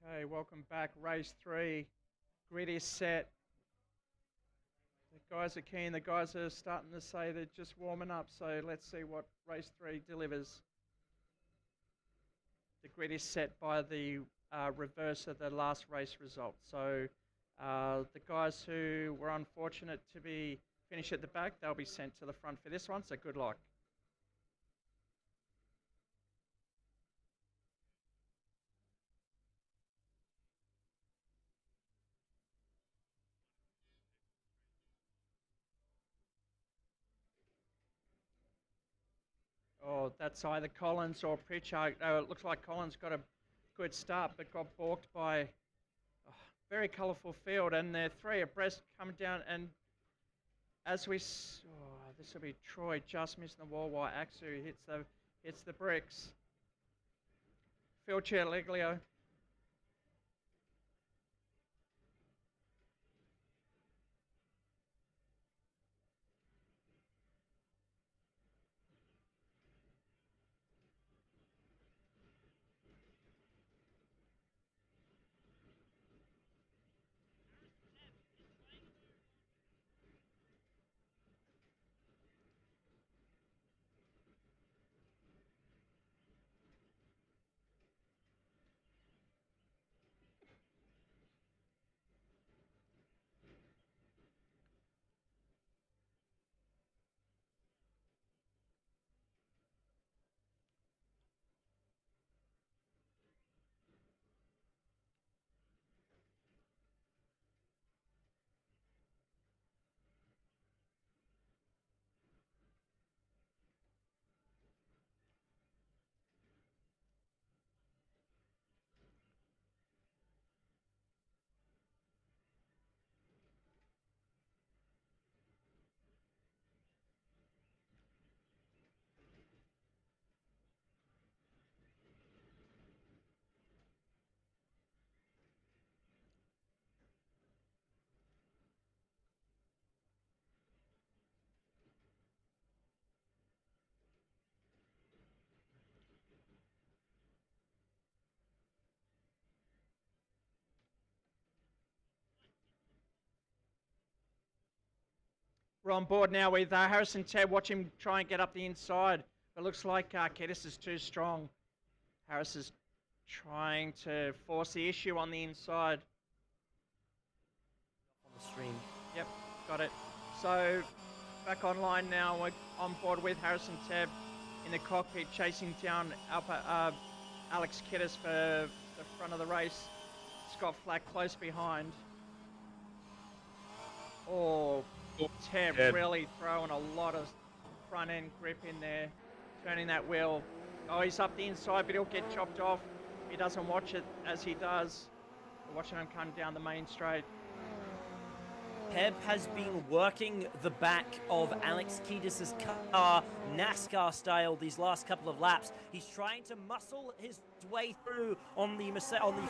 Okay, welcome back. Race 3. Grid is set. The guys are keen. The guys are starting to say they're just warming up. So let's see what race 3 delivers. The grid is set by the reverse of the last race result. So the guys who were unfortunate to be finished at the back, they'll be sent to the front for this one. So good luck. Oh, that's either Collins or Pritchard. Oh, it looks like Collins got a good start, but got balked by a very colourful field. And they're three abreast coming down. And as we, this will be Troy just missing the wall while Axu hits the bricks. Field chair Leglio. We're on board now with Harrison Tebb. Watch him try and get up the inside. It looks like Kiedis is too strong. Harris is trying to force the issue on the inside. On the stream. Yep, got it. So back online now. We're on board with Harrison Tebb in the cockpit, chasing down Alex Kiedis for the front of the race. Scott Flack close behind. Oh, Tebb really throwing a lot of front end grip in there, turning that wheel. Oh, he's up the inside, but he'll get chopped off. He doesn't watch it as he does. We're watching him come down the main straight. Tebb has been working the back of Alex Kiedis' car, NASCAR style, these last couple of laps. He's trying to muscle his way through on the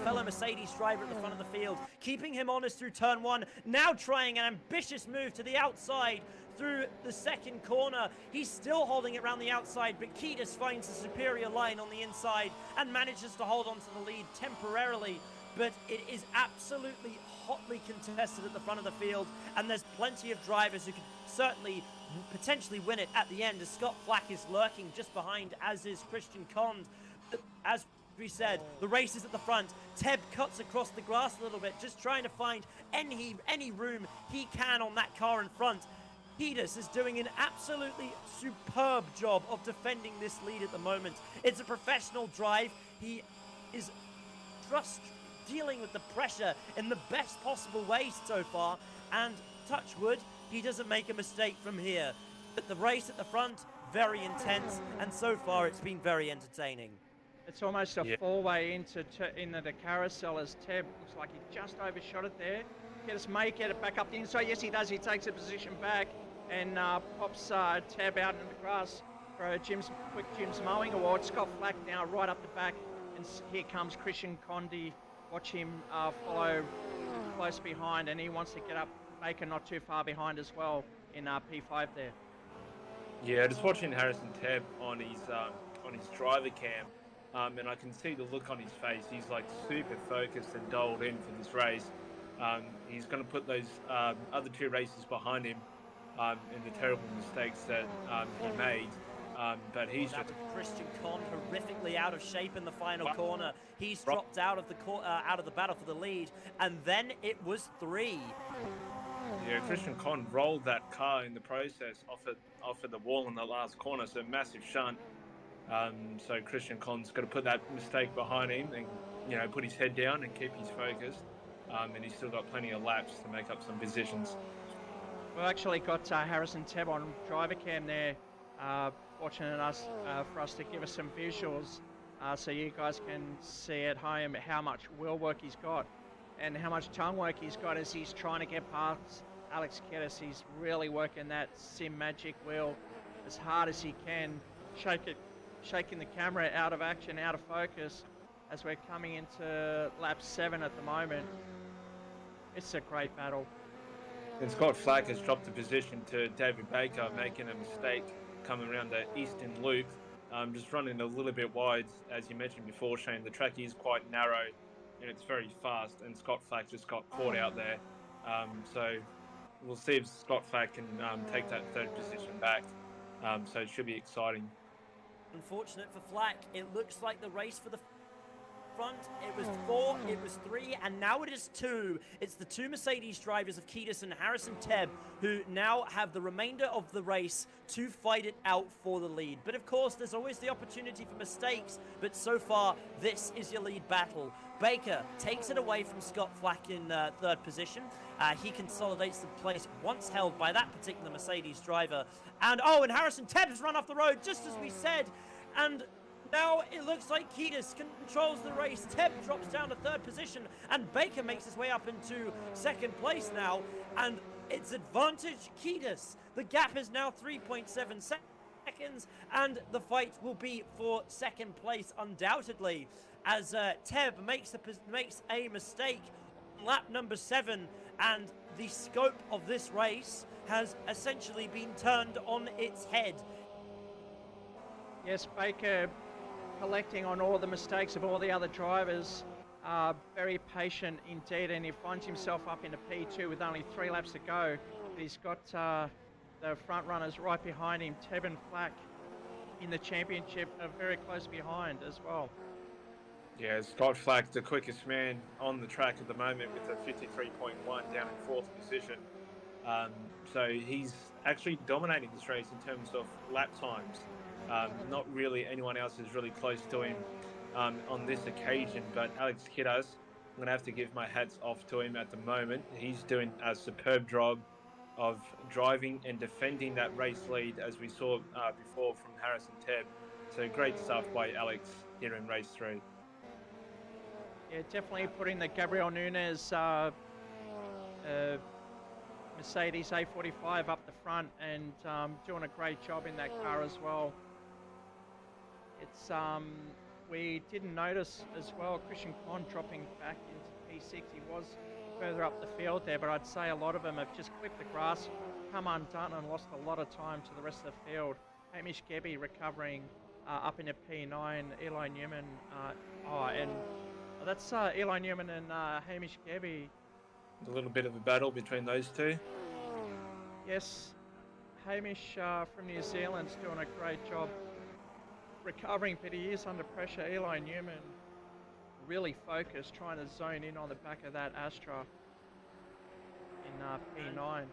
fellow Mercedes driver at the front of the field, keeping him honest through turn one. Now trying an ambitious move to the outside through the second corner. He's still holding it around the outside, but Kiedis finds a superior line on the inside and manages to hold on to the lead temporarily. But it is absolutely hotly contested at the front of the field, and there's plenty of drivers who could certainly potentially win it at the end, as Scott Flack is lurking just behind, as is Christian Cond. As we said, the race is at the front. Tebb cuts across the grass a little bit, just trying to find any room he can on that car in front. Kiedis is doing an absolutely superb job of defending this lead at the moment. It's a professional drive. He is just dealing with the pressure in the best possible way so far, and touch wood, he doesn't make a mistake from here. But the race at the front, very intense, and so far it's been very entertaining. It's almost a four-way into the carousel as Tebb looks like he just overshot it there. Kiedis may get it back up the inside. Yes, he does. He takes a position back and pops Tebb out into the grass for a quick Jim's Mowing Award. Scott Flack now right up the back, and here comes Christian Condi. Watch him follow close behind, and he wants to get up. Baker not too far behind as well in P5 there. Yeah, just watching Harrison Tebb on his driver cam, and I can see the look on his face. He's like super focused and dialed in for this race. He's going to put those other two races behind him in the terrible mistakes that he made. But he's just Christian Cond horrifically out of shape in the final corner. He's dropped out of the battle for the lead, and then it was 3. Yeah, Christian Cond rolled that car in the process off at the wall in the last corner, so massive shunt. So Christian Cond's got to put that mistake behind him and put his head down and keep his focus. And he's still got plenty of laps to make up some positions. We've actually got Harrison Tebb on driver cam there, watching us for us to give us some visuals, so you guys can see at home how much wheel work he's got and how much tongue work he's got as he's trying to get past Alex Kiedis. He's really working that Sim Magic wheel as hard as he can, shaking the camera out of action, out of focus, as we're coming into lap 7 at the moment. It's a great battle. And Scott Flack has dropped the position to David Baker, making a mistake coming around the eastern loop, just running a little bit wide. As you mentioned before, Shane, the track is quite narrow and it's very fast, and Scott Flack just got caught out there. So we'll see if Scott Flack can take that third position back. So it should be exciting. Unfortunate for Flack, it looks like the race for the front, it was 4, it was 3, and now it is 2. It's the 2 Mercedes drivers of Kiedis and Harrison Tebb who now have the remainder of the race to fight it out for the lead. But of course, there's always the opportunity for mistakes, but so far, this is your lead battle. Baker takes it away from Scott Flack in third position. He consolidates the place once held by that particular Mercedes driver. And Harrison Tebb has run off the road, just as we said. And now it looks like Kiedis controls the race. Tebb drops down to third position, and Baker makes his way up into second place now. And it's advantage Kiedis. The gap is now 3.7 seconds, and the fight will be for second place undoubtedly, as Tebb makes a mistake on lap number 7, and the scope of this race has essentially been turned on its head. Yes, Baker collecting on all the mistakes of all the other drivers, very patient indeed, and he finds himself up into P2 with only 3 laps to go. But he's got the front runners right behind him. Teb and Flack in the championship are very close behind as well. Yeah, Scott Flack, the quickest man on the track at the moment with a 53.1 down in 4th position. So he's actually dominating this race in terms of lap times. Not really anyone else is really close to him on this occasion, but Alex Kiddus, I'm going to have to give my hats off to him at the moment. He's doing a superb job of driving and defending that race lead as we saw before from Harrison Tebb. So great stuff by Alex here in race 3. Yeah, definitely putting the Gabriel Nunes Mercedes A45 up the front and doing a great job in that car as well. It's we didn't notice as well Christian Conn dropping back into P6. He was further up the field there, but I'd say a lot of them have just clipped the grass, come undone and lost a lot of time to the rest of the field. Hamish Gebby recovering up into P9, Eli Newman, that's Eli Newman and Hamish Gebby. A little bit of a battle between those two. Yes, Hamish from New Zealand's doing a great job recovering, but he is under pressure. Eli Newman really focused, trying to zone in on the back of that Astra in P9.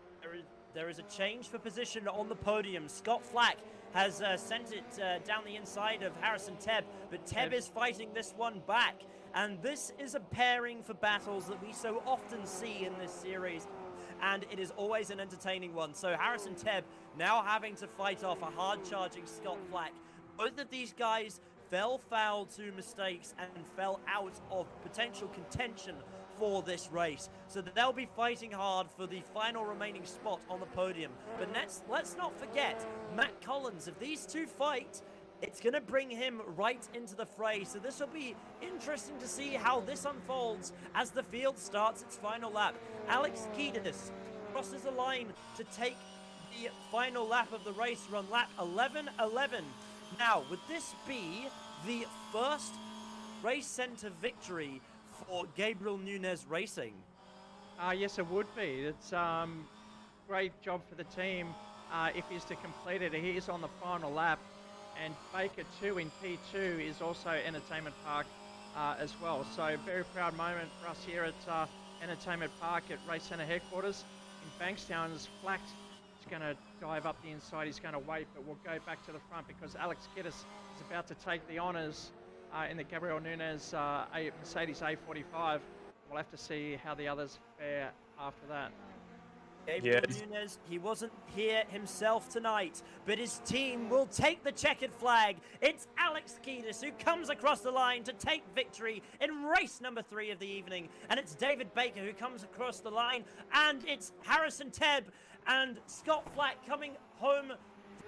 There is a change for position on the podium. Scott Flack has sent it down the inside of Harrison Tebb, but Tebb is fighting this one back. And this is a pairing for battles that we so often see in this series, and it is always an entertaining one. So Harrison Tebb now having to fight off a hard-charging Scott Flack. Both of these guys fell foul to mistakes and fell out of potential contention for this race. So they'll be fighting hard for the final remaining spot on the podium. But let's not forget, Matt Collins, if these two fight, it's going to bring him right into the fray. So this will be interesting to see how this unfolds as the field starts its final lap. Alex Kiedis crosses the line to take the final lap of the race, run lap 11:11. Now, would this be the first Racecentre victory for Gabriel Nunes Racing? Yes, it would be. It's great job for the team if he's to complete it. He is on the final lap. And Baker 2 in P2 is also Entertainment Park as well. So very proud moment for us here at Entertainment Park at Racecentre headquarters in Bankstown. As Flack is going to dive up the inside, he's going to wait, but we'll go back to the front because Alex Kiddis is about to take the honours in the Gabriel Nunes Mercedes A45. We'll have to see how the others fare after that. Gabriel Nunes, he wasn't here himself tonight, but his team will take the checkered flag. It's Alex Kiedis who comes across the line to take victory in race number 3 of the evening. And it's David Baker who comes across the line, and it's Harrison Tebb and Scott Flack coming home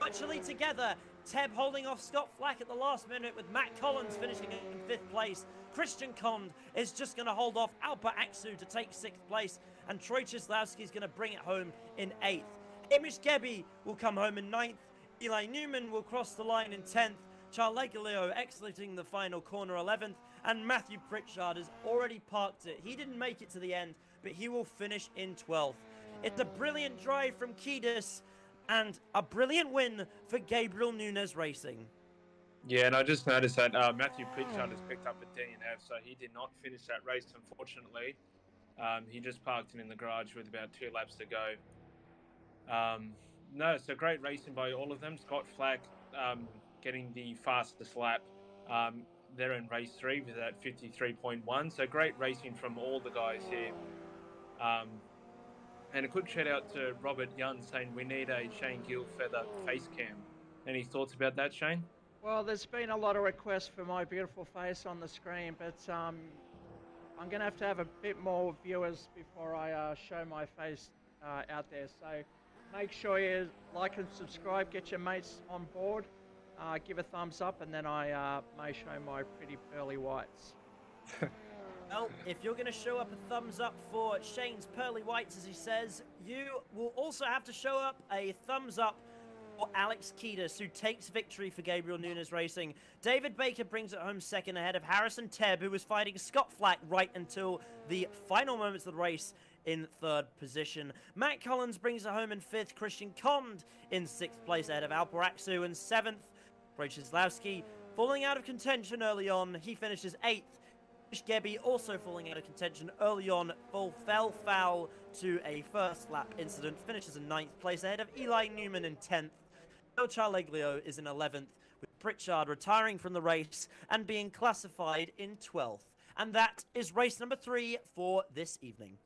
virtually together. Tebb holding off Scott Flack at the last minute with Matt Collins finishing in 5th place. Christian Conn is just going to hold off Alpa Aksu to take 6th place, and Troy Cieslawski is going to bring it home in 8th. Hamish Gebby will come home in 9th. Eli Newman will cross the line in 10th. Charles Legaleo exiting the final corner 11th, and Matthew Pritchard has already parked it. He didn't make it to the end, but he will finish in 12th. It's a brilliant drive from Kiedis and a brilliant win for Gabriel Nunes Racing. Yeah, and I just noticed that Matthew Pritchard has picked up a DNF, so he did not finish that race, unfortunately. He just parked it in the garage with about 2 laps to go. No, so great racing by all of them. Scott Flack getting the fastest lap there in race 3 with that 53.1. So great racing from all the guys here. And a quick shout out to Robert Young saying we need a Shane Gillfeather face cam. Any thoughts about that, Shane? Well, there's been a lot of requests for my beautiful face on the screen, but I'm going to have a bit more viewers before I show my face out there. So make sure you like and subscribe, get your mates on board, give a thumbs up, and then I may show my pretty pearly whites. Well, if you're going to show up a thumbs up for Shane's pearly whites, as he says, you will also have to show up a thumbs up for Alex Kiedis, who takes victory for Gabriel Nunes Racing. David Baker brings it home second ahead of Harrison Tebb, who was fighting Scott Flack right until the final moments of the race in 3rd position. Matt Collins brings it home in 5th. Christian Cond in 6th place ahead of Alparaksu in 7th. Brzezinski falling out of contention early on. He finishes 8th. Gebby also falling out of contention early on, fell foul to a first lap incident, finishes in 9th place ahead of Eli Newman in 10th. El Charleglio is in 11th, with Pritchard retiring from the race and being classified in 12th. And that is race number 3 for this evening.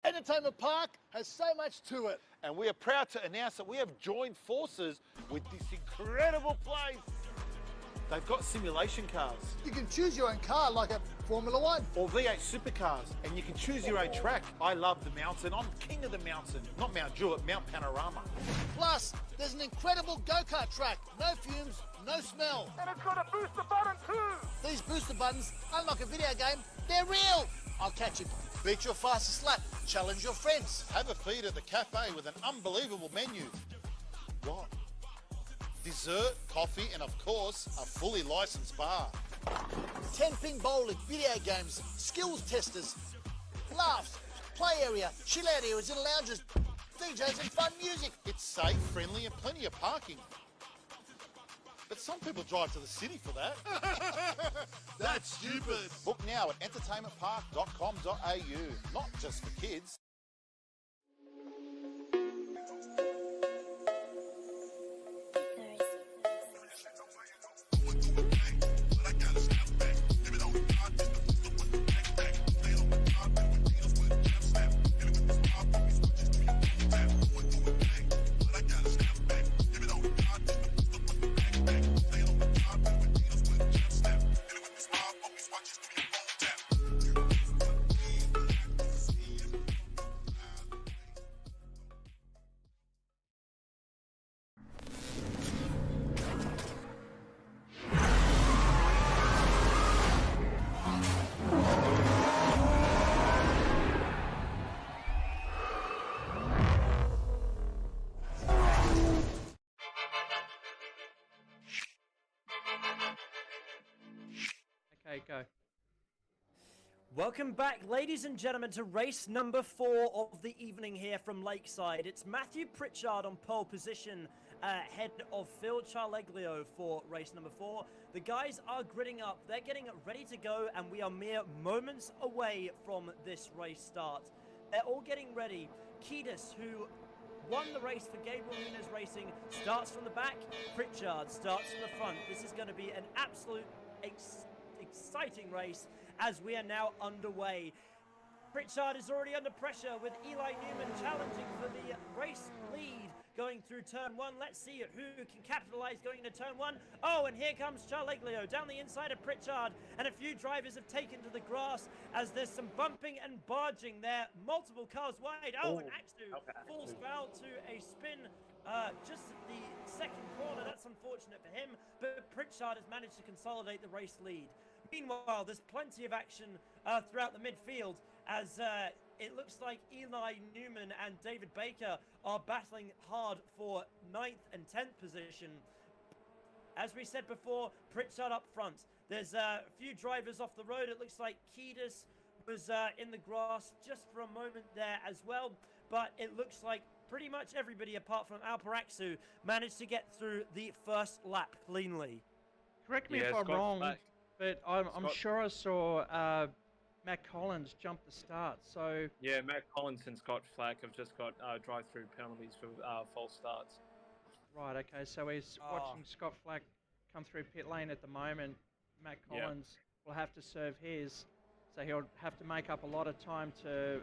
Entertainment Park has so much to it. And we are proud to announce that we have joined forces with this incredible place. They've got simulation cars. You can choose your own car like a Formula One. Or V8 supercars, and you can choose your own track. I love the mountain. I'm king of the mountain. Not Mount Jewett, Mount Panorama. Plus, there's an incredible go-kart track. No fumes, no smell. And it's got a booster button too. These booster buttons, unlike a video game, they're real. I'll catch you. Beat your fastest lap. Challenge your friends. Have a feed at the cafe with an unbelievable menu. What dessert, coffee, and of course, a fully licensed bar. 10-pin bowling, video games, skills testers, laughs, play area, chill out areas and lounges, DJs and fun music. It's safe, friendly, and plenty of parking. But some people drive to the city for that. That's stupid. Book now at entertainmentpark.com.au. Not just for kids. Okay, go. Welcome back, ladies and gentlemen, to race number 4 of the evening here from Lakeside. It's Matthew Pritchard on pole position, ahead of Phil Charleglio for race number 4. The guys are gridding up. They're getting ready to go, and we are mere moments away from this race start. They're all getting ready. Kiedis, who won the race for Gabriel Nunes Racing, starts from the back. Pritchard starts from the front. This is going to be an absolute exciting race as we are now underway. Pritchard is already under pressure with Eli Newman challenging for the race lead going through turn 1. Let's see who can capitalize going into turn 1. Oh, and here comes Charleglio down the inside of Pritchard, and a few drivers have taken to the grass as there's some bumping and barging there. Multiple cars wide. Oh, and Axu falls foul to a spin just at the second corner. That's unfortunate for him, but Pritchard has managed to consolidate the race lead. Meanwhile, there's plenty of action throughout the midfield as it looks like Eli Newman and David Baker are battling hard for 9th and 10th position. As we said before, Pritchard up front. There's a few drivers off the road. It looks like Kiedis was in the grass just for a moment there as well, but it looks like pretty much everybody apart from Alparaxu managed to get through the first lap cleanly. Correct me if I'm wrong, but I'm sure I saw Matt Collins jump the start. So yeah, Matt Collins and Scott Flack have just got drive-through penalties for false starts. Right. Okay. So he's watching Scott Flack come through pit lane at the moment. Matt Collins will have to serve his, so he'll have to make up a lot of time to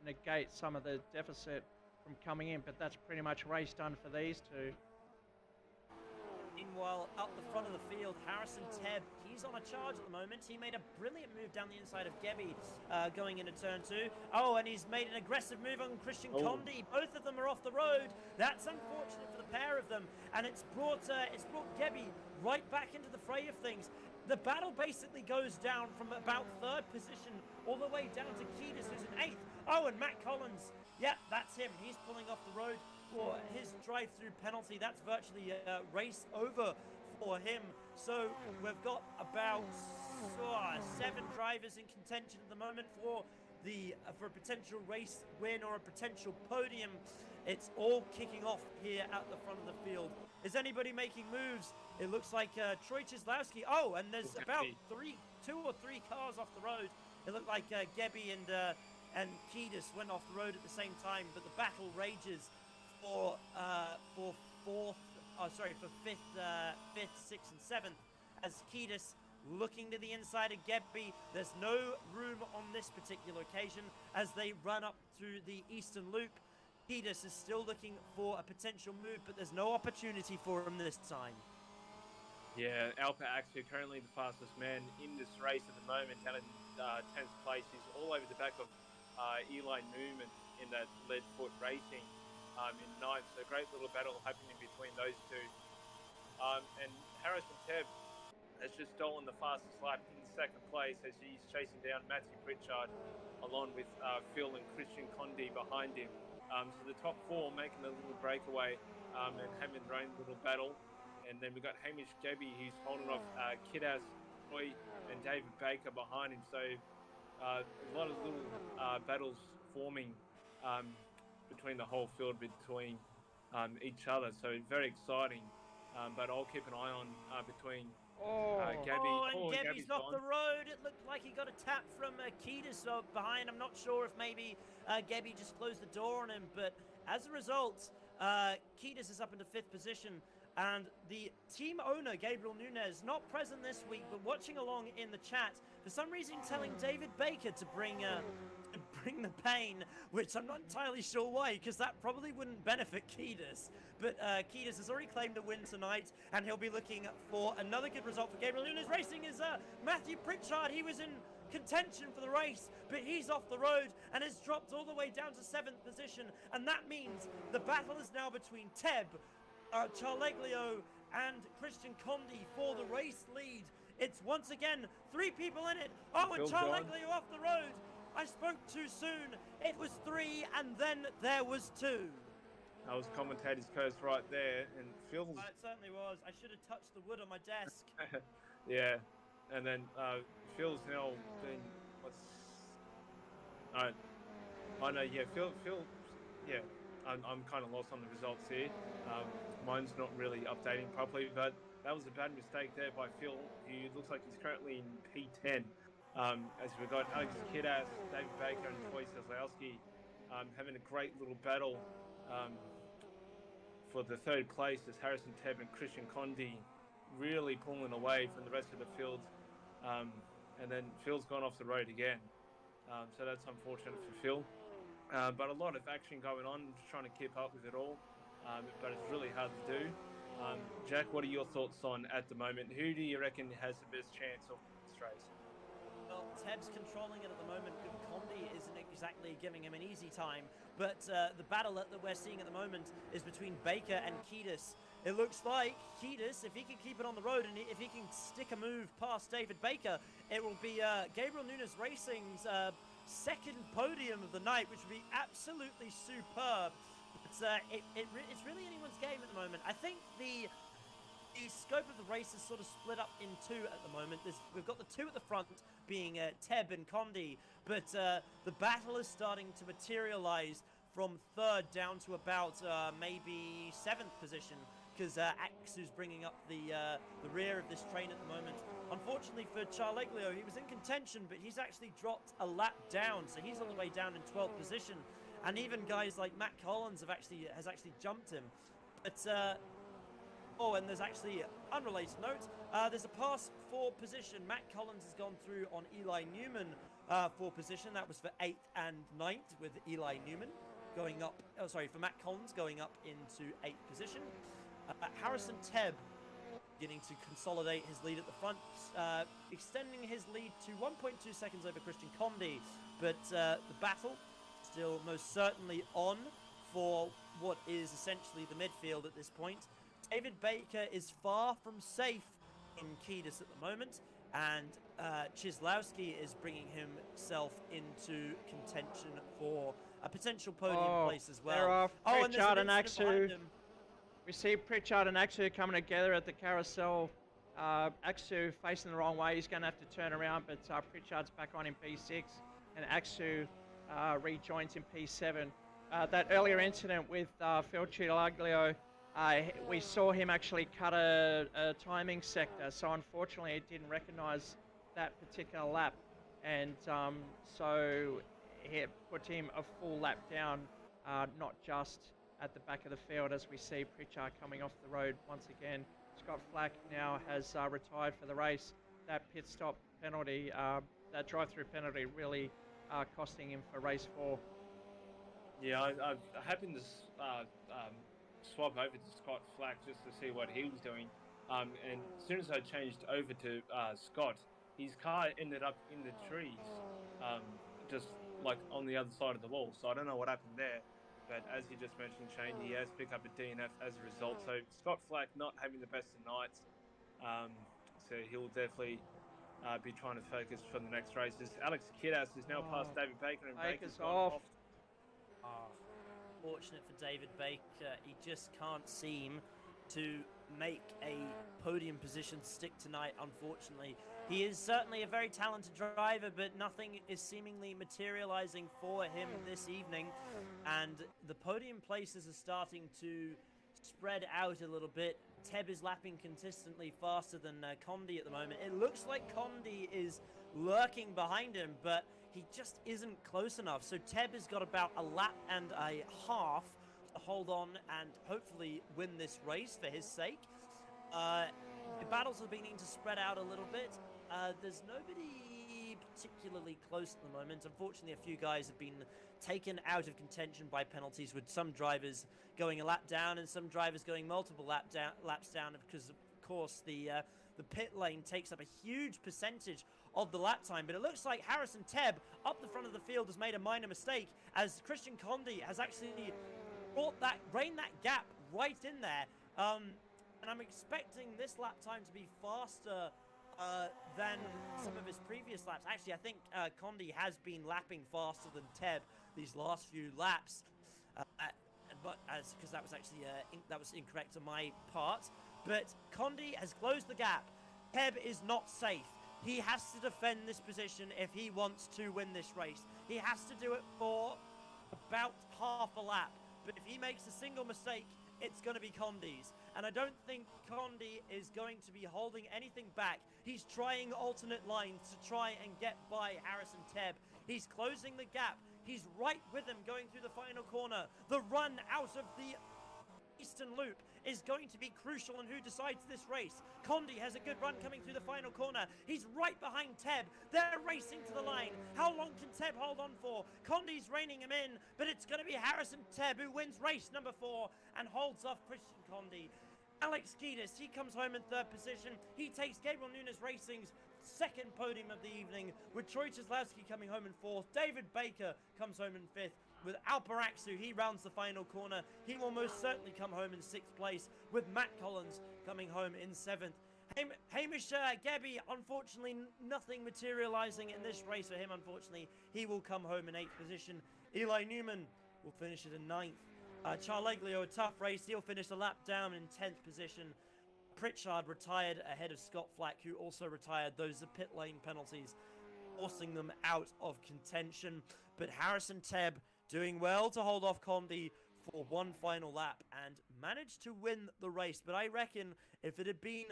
negate some of the deficit from coming in. But that's pretty much race done for these two. Meanwhile, up the front of the field, Harrison Tebb, he's on a charge at the moment. He made a brilliant move down the inside of Gebby going into turn 2. Oh, and he's made an aggressive move on Christian Condi. Both of them are off the road. That's unfortunate for the pair of them, and it's brought Gebby right back into the fray of things. The battle basically goes down from about 3rd position all the way down to Kiedis, who's in 8th. Oh, and Matt Collins, yeah, that's him. He's pulling off the road for his drive-through penalty. That's virtually a race over for him. So we've got about 7 drivers in contention at the moment for a potential race win or a potential podium. It's all kicking off here at the front of the field. Is anybody making moves? It looks like Troy Cieslawski. Oh, and there's about 2 or 3 cars off the road. It looked like Gebby and Kiedis went off the road at the same time, but the battle rages for 5th, 6th, and 7th as Kiedis looking to the inside of Gebby. There's no room on this particular occasion as they run up through the eastern loop. Kiedis is still looking for a potential move, but there's no opportunity for him this time. Yeah, Alparaxu currently the fastest man in this race at the moment, down in 10th place. He's all over the back of Eli Newman in that Leadfoot Racing in 9th. So a great little battle happening between those two. And Harrison Tebb has just stolen the fastest lap in 2nd place as he's chasing down Matthew Pritchard along with Phil and Christian Condi behind him. So the top 4 making a little breakaway and having their own little battle. and then we've got Hamish Gebby, who's holding off Kidas, Roy, and David Baker behind him. So a lot of little battles forming between the whole field, between each other. So very exciting. But I'll keep an eye on between Gabby. And Gabby's Gabby's off gone. the road. It looked like he got a tap from Kiedis behind. I'm not sure if maybe Gabby just closed the door on him, but as a result, Kiedis is up into 5th position. And the team owner, Gabriel Nunez, not present this week, but watching along in the chat, for some reason telling David Baker to bring the pain, which I'm not entirely sure why, because that probably wouldn't benefit Kiedis. But Kiedis has already claimed a win tonight, and he'll be looking for another good result for Gabriel Nunez. Racing is Matthew Pritchard. He was in contention for the race, but he's off the road and has dropped all the way down to 7th position, and that means the battle is now between Teb, Charleglio and Christian Condi for the race lead. It's once again 3 people in it. Oh, and Charleglio off the road. I spoke too soon. It was 3, and then there was 2. That was commentator's curse right there, and Phil's. It certainly was. I should have touched the wood on my desk. Yeah, and then Phil's now doing what's. I know. Yeah, Phil. Yeah, I'm kind of lost on the results here. Mine's not really updating properly, but that was a bad mistake there by Phil, who looks like he's currently in P10. As we've got Alex Kidas, David Baker, and Troy Seslowski having a great little battle for the 3rd place, as Harrison Tebb and Christian Condi really pulling away from the rest of the field. And then Phil's gone off the road again. So that's unfortunate for Phil. But a lot of action going on, just trying to keep up with it all. But it's really hard to do. Jack, what are your thoughts on at the moment? Who do you reckon has the best chance of this race? Well, Teb's controlling it at the moment. Condi isn't exactly giving him an easy time. But the battle that we're seeing at the moment is between Baker and Kiedis. It looks like Kiedis, if he can keep it on the road and if he can stick a move past David Baker, it will be Gabriel Nunez Racing's 2nd podium of the night, which would be absolutely superb. But it's really anyone's game at the moment. I think the scope of the race is sort of split up in 2 at the moment. We've got the 2 at the front being Teb and Condi, but the battle is starting to materialize from 3rd down to about maybe 7th position, because Axu's bringing up the rear of this train at the moment. Unfortunately for Charleglio, he was in contention, but he's actually dropped a lap down, so he's all the way down in 12th position. And even guys like Matt Collins has actually jumped him. But oh, and there's actually unrelated note. There's a pass for position. Matt Collins has gone through on Eli Newman for position. That was for 8th and 9th with Eli Newman going up. Oh, sorry, for Matt Collins going up into 8th position. Harrison Tebb beginning to consolidate his lead at the front, extending his lead to 1.2 seconds over Christian Condi. But the battle still most certainly on for what is essentially the midfield at this point. David Baker is far from safe in Kiedis at the moment, and Chislowski is bringing himself into contention for a potential podium place as well. They're off. And Pritchard and there's an incident Axu. behind him. We see Pritchard and Axu coming together at the carousel. Axu facing the wrong way. He's going to have to turn around, but Pritchard's back on in P6, and Axu rejoins in P7. That earlier incident with Phil Chilaglio, we saw him actually cut a timing sector, so unfortunately it didn't recognize that particular lap, and so it put him a full lap down, not just at the back of the field, as we see Pritchard coming off the road once again. Scott Flack now has retired for the race. That pit stop penalty, that drive-through penalty really costing him for race 4. Yeah, I happened to swap over to Scott Flack just to see what he was doing. And as soon as I changed over to Scott, his car ended up in the trees, just like on the other side of the wall. So I don't know what happened there. But as you just mentioned, Shane, he has picked up a DNF as a result. So Scott Flack not having the best of nights. So he'll definitely be trying to focus for the next races. Alex Kidas is now past David Baker, and Baker's Baker's gone off. Fortunate for David Baker, he just can't seem to make a podium position stick tonight, unfortunately. He is certainly a very talented driver, but nothing is seemingly materializing for him this evening. And the podium places are starting to spread out a little bit. Teb is lapping consistently faster than Condi at the moment. It looks like Condi is lurking behind him, but he just isn't close enough. So Teb has got about a lap and a half to hold on and hopefully win this race for his sake. The battles are beginning to spread out a little bit. There's nobody particularly close at the moment. Unfortunately, a few guys have been taken out of contention by penalties, with some drivers going a lap down and some drivers going multiple laps down, because of course the pit lane takes up a huge percentage of the lap time. But it looks like Harrison Teb up the front of the field has made a minor mistake, as Christian Condi has actually reined that gap right in there. And I'm expecting this lap time to be faster than some of his previous laps. Actually, I think Condi has been lapping faster than Teb these last few laps, but because that was actually that was incorrect on my part. But Condi has closed the gap. Teb is not safe. He has to defend this position if he wants to win this race. He has to do it for about half a lap. But if he makes a single mistake, it's going to be Condi's. And I don't think Condi is going to be holding anything back. He's trying alternate lines to try and get by Harrison Teb. He's closing the gap. He's right with him going through the final corner. The run out of the Eastern Loop is going to be crucial in who decides this race. Condi has a good run coming through the final corner. He's right behind Teb. They're racing to the line. How long can Teb hold on for? Condi's reining him in, but it's going to be Harrison Teb who wins race number 4 and holds off Christian Condi. Alex Kiedis, he comes home in 3rd position. He takes Gabriel Nunes Racing's 2nd podium of the evening, with Troy Cieslawski coming home in 4th. David Baker comes home in 5th. With Alparaksu, he rounds the final corner. He will most certainly come home in 6th place, with Matt Collins coming home in 7th. Hamish Gebby, unfortunately, nothing materializing in this race for him, unfortunately. He will come home in 8th position. Eli Newman will finish it in 9th. Charleglio, a tough race. He'll finish a lap down in 10th position. Pritchard retired ahead of Scott Flack, who also retired. Those are pit lane penalties, forcing them out of contention. But Harrison Teb doing well to hold off Condi for one final lap and managed to win the race. But I reckon if it had been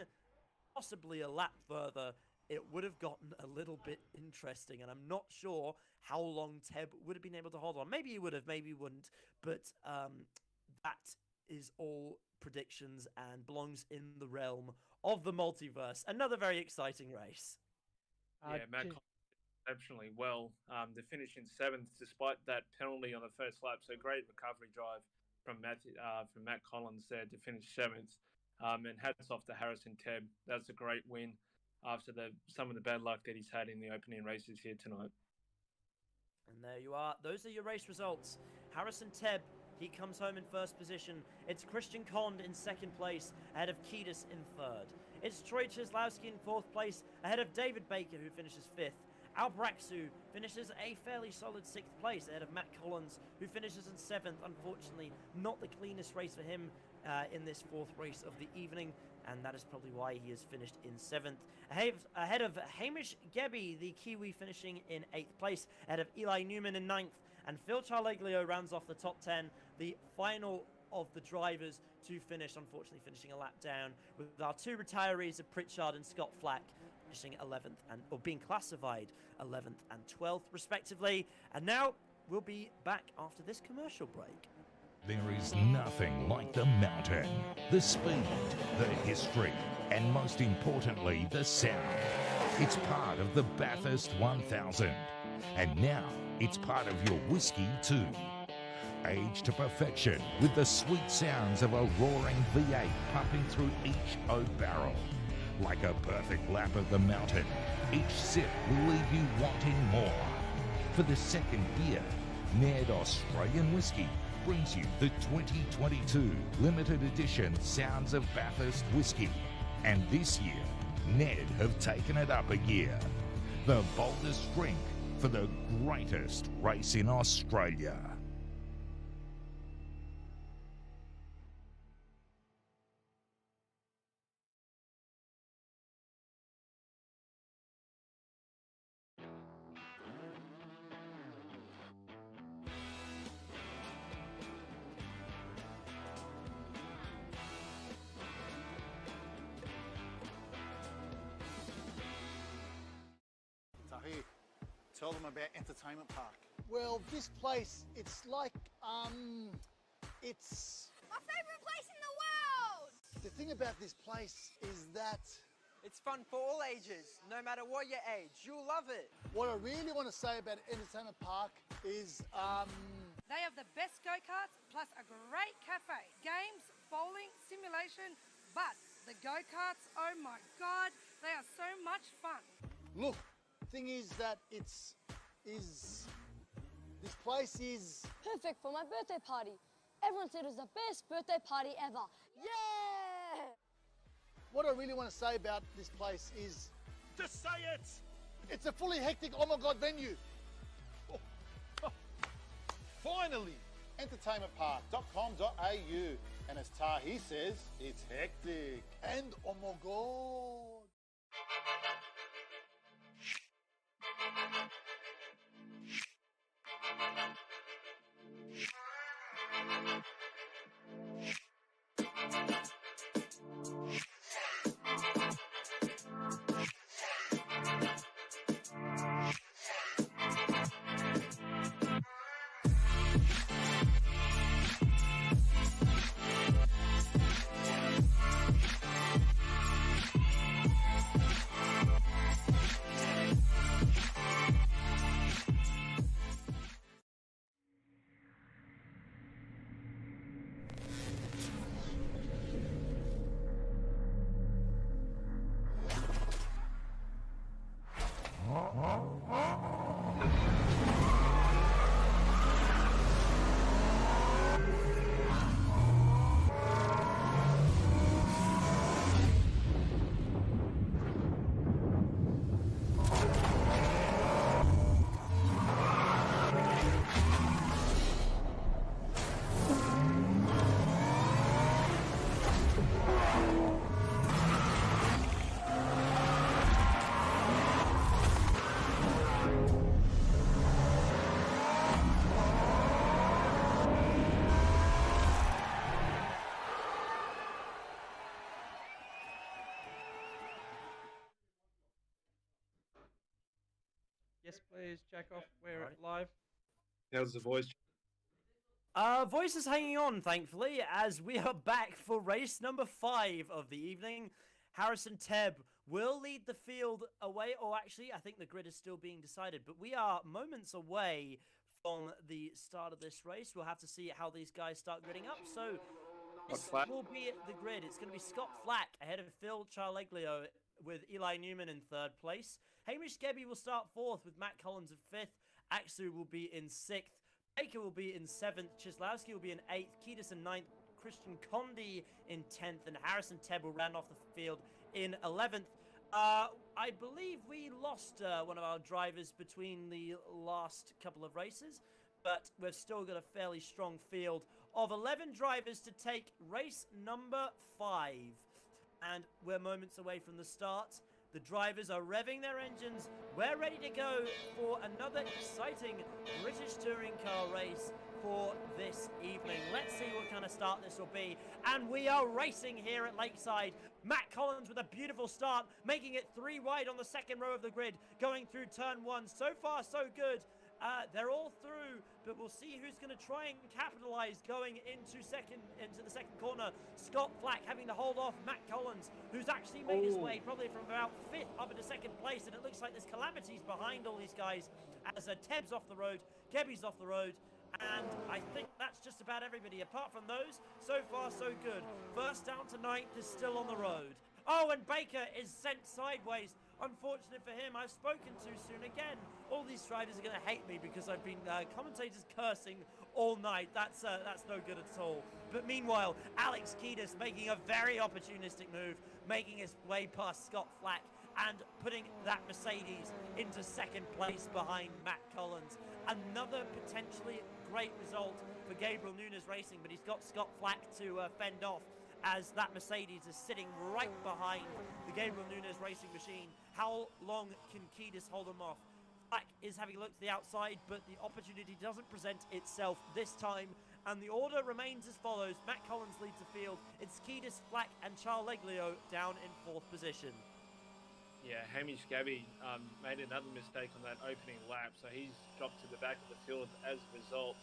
possibly a lap further, it would have gotten a little bit interesting. And I'm not sure how long Teb would have been able to hold on. Maybe he would have, maybe he wouldn't. But that is all predictions and belongs in the realm of the multiverse. Another very exciting race. Yeah, Matt exceptionally well. To finish in 7th despite that penalty on the first lap. So great recovery drive from Matt Collins there to finish 7th. And hats off to Harrison Teb. That's a great win after some of the bad luck that he's had in the opening races here tonight. And there you are. Those are your race results. Harrison Teb, he comes home in 1st position. It's Christian Cond in 2nd place, ahead of Kiedis in 3rd. It's Troy Cieslawski in 4th place, ahead of David Baker, who finishes 5th. Albraxu finishes a fairly solid 6th place, ahead of Matt Collins, who finishes in 7th. Unfortunately, not the cleanest race for him in this 4th race of the evening, and that is probably why he has finished in 7th. Ahead of Hamish Gebby, the Kiwi, finishing in 8th place, ahead of Eli Newman in 9th, and Phil Charleglio rounds off the top 10, the final of the drivers to finish, unfortunately finishing a lap down, with our 2 retirees of Pritchard and Scott Flack finishing 11th or being classified 11th and 12th respectively. And now we'll be back after this commercial break. There is nothing like the mountain, the speed, the history, and most importantly, the sound. It's part of the Bathurst 1000, and now it's part of your whiskey too. Aged to perfection with the sweet sounds of a roaring V8 pumping through each oak barrel. Like a perfect lap of the mountain, each sip will leave you wanting more. For the 2nd year, Ned Australian Whiskey brings you the 2022 limited edition Sounds of Bathurst Whiskey. And this year, Ned have taken it up a gear. The boldest drink for the greatest race in Australia. tell them about Entertainment Park? Well, this place, it's like, it's... My favourite place in the world! The thing about this place is that It's fun for all ages, no matter what your age. You'll love it. what I really want to say about Entertainment Park is, They have the best go-karts plus a great cafe. Games, bowling, simulation, but the go-karts, oh my God, they are so much fun. look, thing is that this place is, Perfect for my birthday party. Everyone said it was the best birthday party ever. Yeah! what I really want to say about this place is, Just say it! it's a fully hectic, oh my God, venue. Finally, entertainmentpark.com.au. And as Tahi says, it's hectic. And oh my God. Yes, please, jack off. We're live. How's the voice? Voice is hanging on, thankfully, as we are back for race number 5 of the evening. Harrison Tebb will lead the field away, or actually, I think the grid is still being decided, but we are moments away from the start of this race. We'll have to see how these guys start gridding up. So this will be the grid. It's going to be Scott Flack ahead of Phil Charleglio with Eli Newman in 3rd place. Hamish Gebby will start 4th with Matt Collins at 5th. Axu will be in 6th. Baker will be in 7th. Chislowski will be in 8th. Kiedis in 9th. Christian Condi in 10th. And Harrison Tebb will round off the field in 11th. I believe we lost one of our drivers between the last couple of races, but we've still got a fairly strong field of 11 drivers to take race number 5. And we're moments away from the start. The drivers are revving their engines. We're ready to go for another exciting British touring car race for this evening. Let's see what kind of start this will be. And we are racing here at Lakeside. Matt Collins with a beautiful start, making it 3 wide on the 2nd row of the grid, going through turn 1. So far, so good. They're all through, but we'll see who's going to try and capitalize going into the second corner. Scott Flack having to hold off Matt Collins, who's actually made his way probably from about 5th up into 2nd place, and it looks like there's calamities behind all these guys as Tebb's off the road, Gebby's off the road, and I think that's just about everybody. Apart from those, so far so good. First down to 9th is still on the road. Oh, and Baker is sent sideways. Unfortunate for him, I've spoken too soon again. All these drivers are going to hate me because I've been commentators cursing all night. That's no good at all. But meanwhile, Alex Kiedis making a very opportunistic move, making his way past Scott Flack and putting that Mercedes into 2nd place behind Matt Collins. Another potentially great result for Gabriel Nunes Racing, but he's got Scott Flack to fend off, as that Mercedes is sitting right behind the Gabriel Nunes Racing machine. How long can Kiedis hold him off? Flack is having a look to the outside, but the opportunity doesn't present itself this time, and the order remains as follows. Matt Collins leads the field. It's Kiedis, Flack, and Charleglio down in 4th position. Yeah, Hamish Gabby made another mistake on that opening lap, so he's dropped to the back of the field as a result.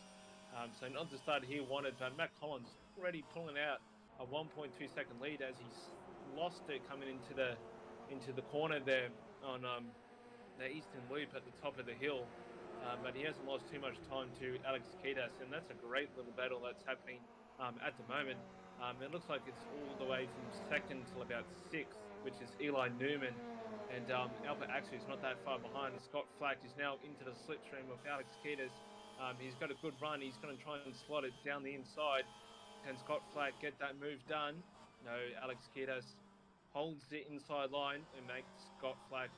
So not the start he wanted, but Matt Collins already pulling out a 1.2-second lead as he's lost it coming into the corner there on the eastern loop at the top of the hill. But he hasn't lost too much time to Alex Kiedis, and that's a great little battle that's happening at the moment. It looks like it's all the way from second till about sixth, which is Eli Newman. And Albert Axel is not that far behind. Scott Flack is now into the slipstream of Alex Kiedis. He's got a good run. He's going to try and slot it down the inside. Can Scott Flack get that move done? No, Alex Kiedis holds the inside line and makes Scott Flack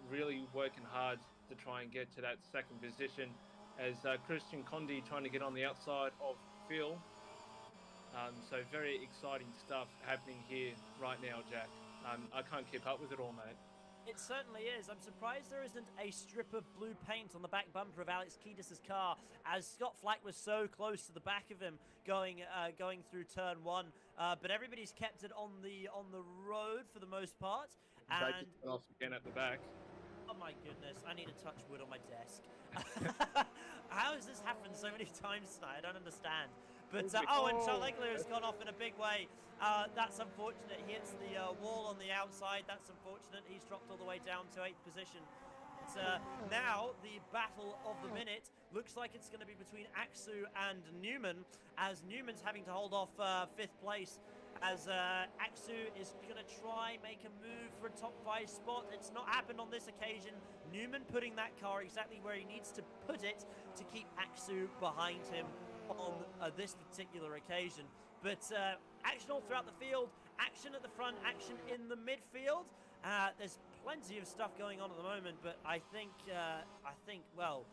really working hard to try and get to that second position. As Christian Condi trying to get on the outside of Phil. So very exciting stuff happening here right now, Jack. I can't keep up with it all, mate. It certainly is. I'm surprised there isn't a strip of blue paint on the back bumper of Alex Kiedis' car, as Scott Flack was so close to the back of him going through turn one. But everybody's kept it on the road for the most part. And off again at the back. oh my goodness, I need to touch wood on my desk. How has this happened so many times tonight? I don't understand. But, and Charles Leclerc has gone off in a big way. That's unfortunate. He hits the wall on the outside. That's unfortunate. He's dropped all the way down to 8th position. But, now, the battle of the minute looks like it's going to be between Aksu and Newman, as Newman's having to hold off 5th place, as Aksu is going to try make a move for a top 5 spot. It's not happened on this occasion. Newman putting that car exactly where he needs to put it to keep Aksu behind him on this particular occasion. But action all throughout the field, action at the front, action in the midfield. There's plenty of stuff going on at the moment, but I think, well,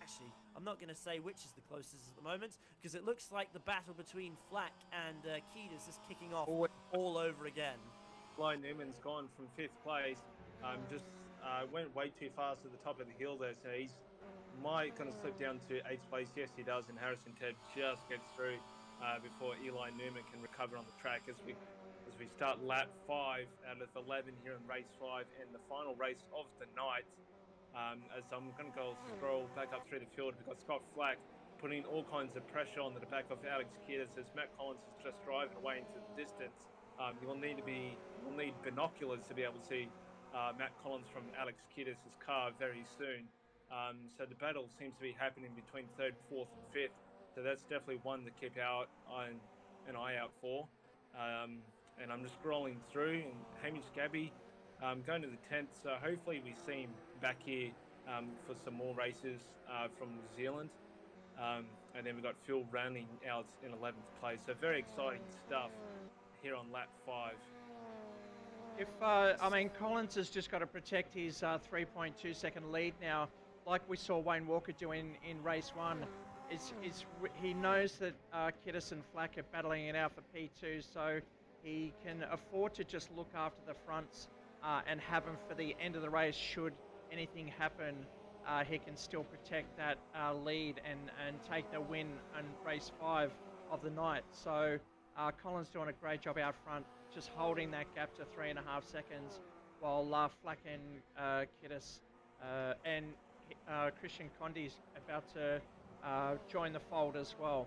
actually, I'm not going to say which is the closest at the moment, because it looks like the battle between Flack and Kiedis is kicking off all over again. Fly Newman's gone from 5th place, just went way too fast at the top of the hill there, so he's might going to slip down to 8th place. Yes, he does, and Harrison Ted just gets through before Eli Newman can recover on the track as we start lap 5 out of 11 here in race 5 and the final race of the night. As I'm going to go scroll back up through the field, we've got Scott Flack putting all kinds of pressure on the back of Alex Kiedis as Matt Collins is just driving away into the distance. You'll need binoculars to be able to see Matt Collins from Alex Kiedis' car very soon. So the battle seems to be happening between 3rd, 4th, and 5th. So that's definitely one to keep an eye out for. And I'm just scrolling through, and Hamish Gabby going to the 10th. So hopefully we see him back here for some more races from New Zealand. And then we've got Phil running out in 11th place. So very exciting stuff here on lap 5. Collins has just got to protect his 3.2 second lead now, like we saw Wayne Walker do in race 1. He knows that Kiedis and Flack are battling it out for P2, so he can afford to just look after the fronts and have them for the end of the race. Should anything happen, he can still protect that lead and take the win in race 5 of the night. So Collins doing a great job out front, just holding that gap to 3.5 seconds, while Flack and Kiedis and Christian Condi's about to join the fold as well.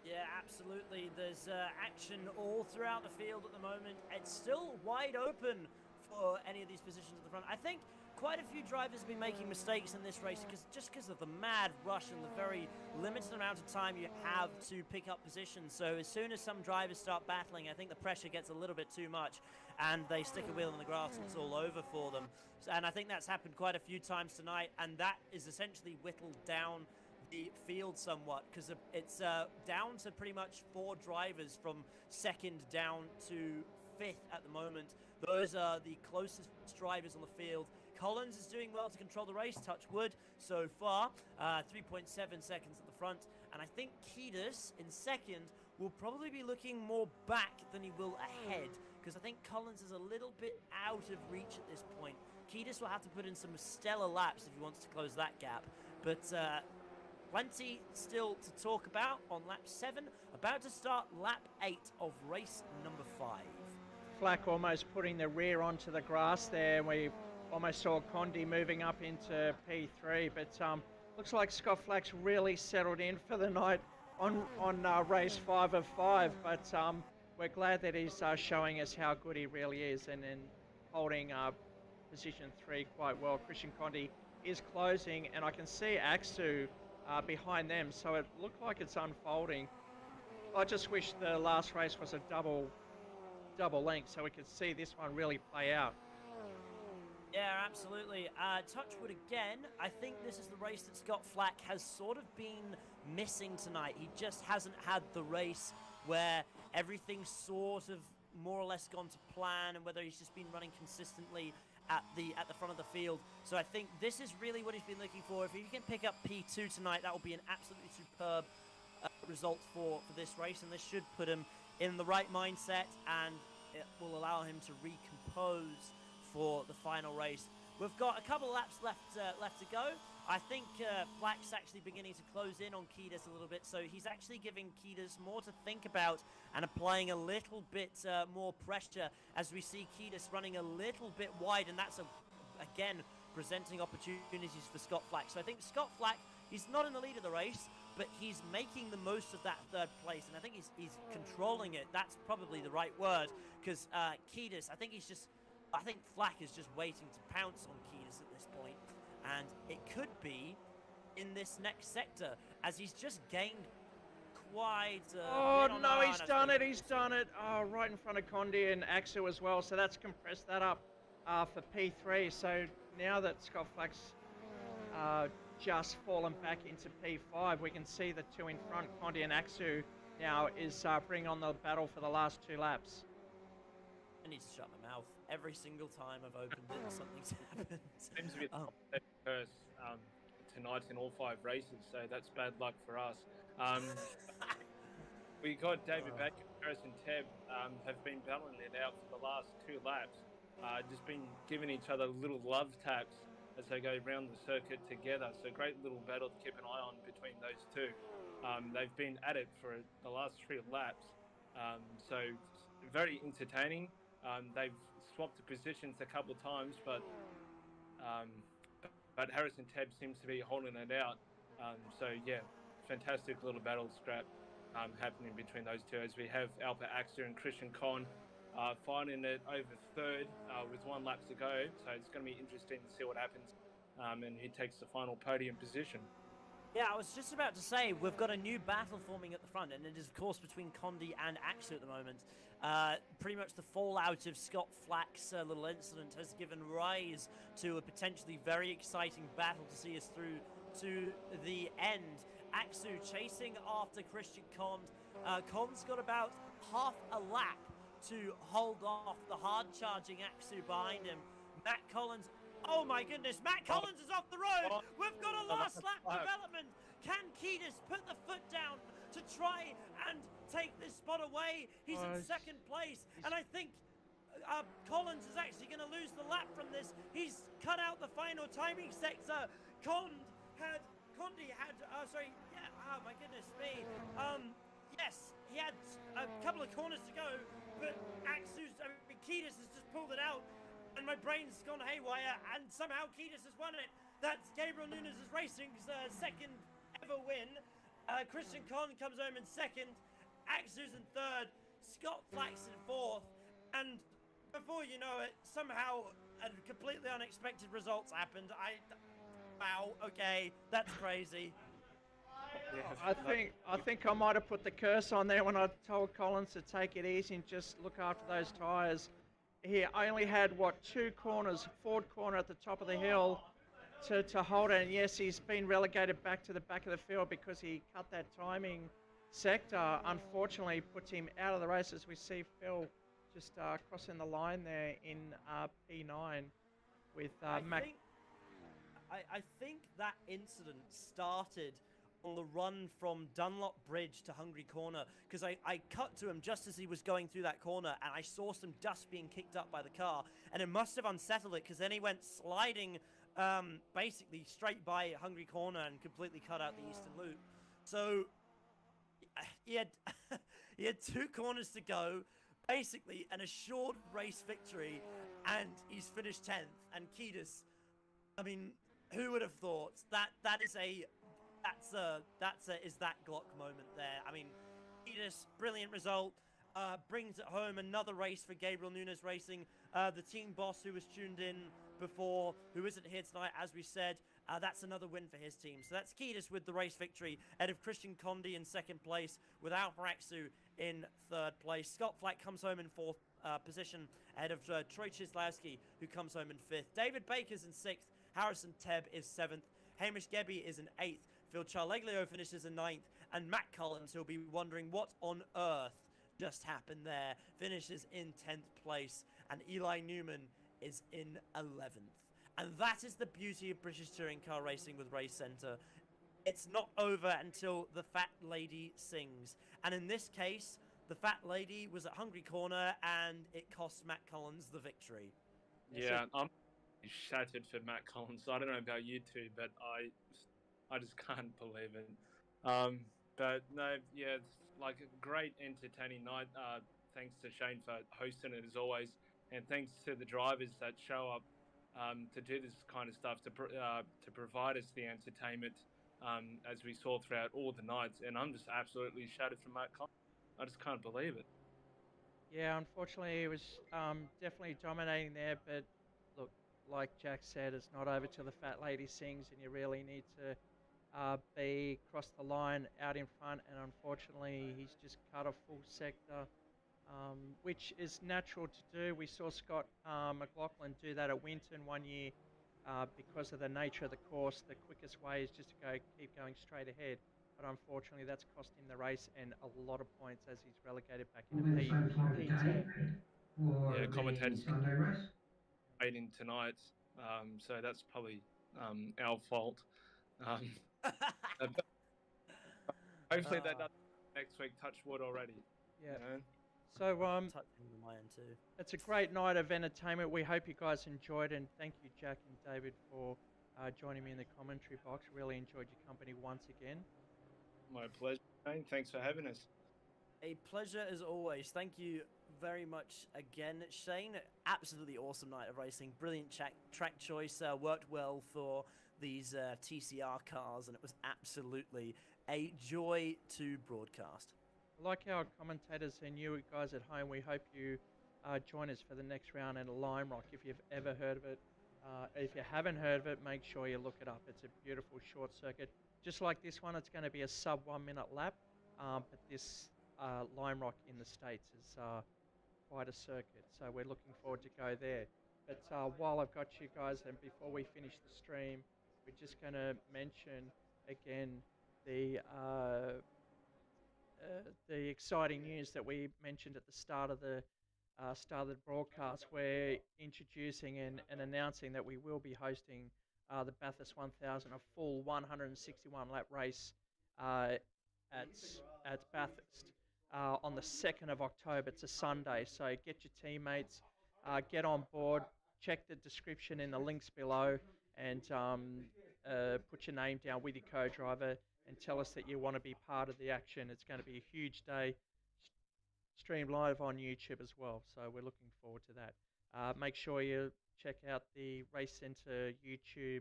Yeah, absolutely. There's action all throughout the field at the moment. It's still wide open for any of these positions at the front. I think quite a few drivers have been making mistakes in this race because of the mad rush and the very limited amount of time you have to pick up positions. So as soon as some drivers start battling, I think the pressure gets a little bit too much and they stick a wheel in the grass and it's all over for them. And I think that's happened quite a few times tonight, and that is essentially whittled down the field somewhat, because it's down to pretty much 4 drivers from 2nd down to 5th at the moment. Those are the closest drivers on the field. Collins is doing well to control the race, touch wood so far, 3.7 seconds at the front, and I think Kiedis in 2nd will probably be looking more back than he will ahead, because I think Collins is a little bit out of reach at this point. Kiedis will have to put in some stellar laps if he wants to close that gap, but plenty still to talk about on lap 7, about to start lap 8 of race number 5. Flack almost putting the rear onto the grass there. We almost saw Condi moving up into P3, but looks like Scott Flack's really settled in for the night on race 5 of 5. But we're glad that he's showing us how good he really is, and then holding position 3 quite well. Christian Condi is closing, and I can see Axu behind them, so it looked like it's unfolding. I just wish the last race was a double length so we could see this one really play out. Yeah, absolutely. Touchwood again. I think this is the race that Scott Flack has sort of been missing tonight. He just hasn't had the race where everything's sort of more or less gone to plan, and whether he's just been running consistently at the front of the field. So I think this is really what he's been looking for. If he can pick up P2 tonight, that will be an absolutely superb result for this race, and this should put him in the right mindset, and it will allow him to recompose for the final race. We've got a couple of laps left to go. I think Flack's actually beginning to close in on Kiedis a little bit, so he's actually giving Kiedis more to think about and applying a little bit more pressure as we see Kiedis running a little bit wide, and that's, again, presenting opportunities for Scott Flack. So I think Scott Flack, he's not in the lead of the race, but he's making the most of that third place, and I think he's controlling it. That's probably the right word, because Kiedis, I think Flack is just waiting to pounce on Kiedis at this point, and it could be in this next sector, as he's just gained quite oh no, he's done it. Oh, right in front of Condi and Axel as well, so that's compressed that up for P3. So now that Scott Flack's just fallen back into P5, we can see the two in front, Condi and Axel, now is bringing on the battle for the last 2 laps. I need to shut my mouth. Every single time I've opened it, something's happened. Seems to be the curse tonight in all 5 races, so that's bad luck for us. We got David Baker, Harris and Teb have been battling it out for the last 2 laps, just been giving each other little love taps as they go around the circuit together. So great little battle to keep an eye on between those two. They've been at it for the last 3 laps, so very entertaining. They've swapped the positions a couple of times, but Harrison Teb seems to be holding it out. So yeah, fantastic little battle scrap happening between those two, as we have Alpa Axter and Christian Con fighting it over third with 1 lap to go. So it's going to be interesting to see what happens, and who takes the final podium position. Yeah, I was just about to say, we've got a new battle forming at the front, and it is, of course, between Condi and Axel at the moment. Pretty much the fallout of Scott Flack's little incident has given rise to a potentially very exciting battle to see us through to the end. Axel chasing after Christian Con. Con's got about half a lap to hold off the hard-charging Axel behind him. Matt Collins... Oh my goodness, Matt Collins is off the road! We've got a last lap development! Can Kiedis put the foot down to try and take this spot away? He's in 2nd place, and I think Collins is actually going to lose the lap from this. He's cut out the final timing sector. Condi had, oh my goodness me. Yes, he had a couple of corners to go, but Kiedis has just pulled it out. And my brain's gone haywire, and somehow Kiedis has won it. That's Gabriel Nunes' Racing's 2nd ever win. Christian Con comes home in 2nd. Axel's in 3rd. Scott Flack's in 4th. And before you know it, somehow a completely unexpected results happened. Wow, okay, that's crazy. I think I might have put the curse on there when I told Collins to take it easy and just look after those tyres. He only had, 2 corners, forward corner at the top of the hill to hold it. And yes, he's been relegated back to the back of the field because he cut that timing sector. Unfortunately, puts him out of the race, as we see Phil just crossing the line there in P9 with Mac. I think that incident started on the run from Dunlop Bridge to Hungry Corner, because I cut to him just as he was going through that corner, and I saw some dust being kicked up by the car, and it must have unsettled it, because then he went sliding basically straight by Hungry Corner and completely cut out the eastern loop. So he had he had 2 corners to go, basically an assured race victory, and he's finished 10th. And Kiedis, I mean, who would have thought that is that Glock moment there. I mean, Kiedis, brilliant result. Brings it home, another race for Gabriel Nunes Racing. The team boss who was tuned in before, who isn't here tonight, as we said. That's another win for his team. So that's Kiedis with the race victory, ahead of Christian Condi in second place, with Alparaxu in third place. Scott Flack comes home in fourth position, ahead of Troy Chislawski, who comes home in fifth. David Baker's in sixth. Harrison Tebb is seventh. Hamish Gebby is in eighth. Phil Charleglio finishes in ninth. And Matt Collins, who'll be wondering what on earth just happened there, finishes in 10th place. And Eli Newman is in 11th. And that is the beauty of British touring car racing with Racecentre. It's not over until the fat lady sings. And in this case, the fat lady was at Hungry Corner, and it cost Matt Collins the victory. Yeah, I'm shattered for Matt Collins. I don't know about you two, but I just can't believe it. But no, yeah, it's like a great entertaining night. Thanks to Shane for hosting it as always, and thanks to the drivers that show up to do this kind of stuff, to provide us the entertainment as we saw throughout all the nights. And I'm just absolutely shattered from Matt Collins. I just can't believe it. Yeah, unfortunately, it was definitely dominating there. But look, like Jack said, it's not over till the fat lady sings, and you really need to be across the line out in front. And unfortunately, he's just cut a full sector, which is natural to do. We saw Scott McLaughlin do that at Winton one year. Because of the nature of the course, the quickest way is just to keep going straight ahead. But unfortunately, that's cost him the race and a lot of points as he's relegated back into P10. Yeah, commentators waiting tonight, so that's probably our fault. But hopefully that does next week. Touch wood already. Yeah. You know? So Touching the mine too. it's a great night of entertainment. We hope you guys enjoyed, and thank you, Jack and David, for joining me in the commentary box. Really enjoyed your company once again. My pleasure, Shane. Thanks for having us. A pleasure as always. Thank you very much again, Shane. Absolutely awesome night of racing. Brilliant track choice. Worked well for these TCR cars, and it was absolutely a joy to broadcast. Like our commentators and you guys at home, we hope you join us for the next round in Lime Rock. If you've ever heard of it, if you haven't heard of it, make sure you look it up. It's a beautiful short circuit. Just like this one, it's going to be a sub 1 minute lap, but this Lime Rock in the States is quite a circuit, so we're looking forward to go there. But while I've got you guys, and before we finish the stream, we're just going to mention again the exciting news that we mentioned at the start of the broadcast. We're introducing and announcing that we will be hosting the Bathurst 1000, a full 161 lap race at Bathurst on the 2nd of October. It's a Sunday, so get your teammates, get on board, check the description in the links below, and put your name down with your co-driver and tell us that you want to be part of the action. It's going to be a huge day, streamed live on YouTube as well, so we're looking forward to that. Make sure you check out the Racecentre YouTube,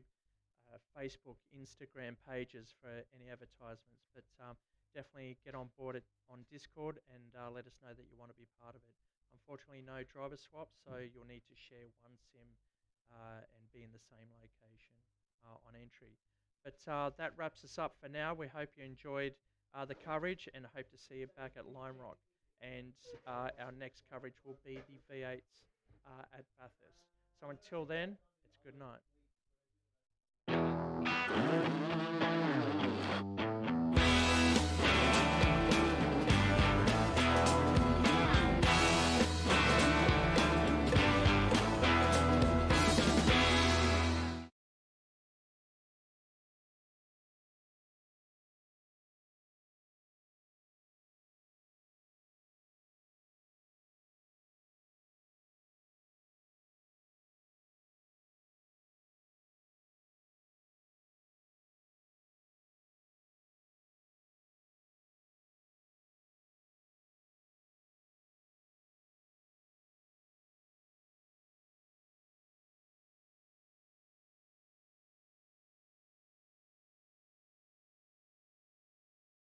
Facebook, Instagram pages for any advertisements, but definitely get on board on Discord and let us know that you want to be part of it. Unfortunately, no driver swaps, so you'll need to share one SIM and be in the same location on entry. But that wraps us up for now. We hope you enjoyed the coverage and hope to see you back at Lime Rock. And our next coverage will be the V8s at Bathurst. So until then, it's good night.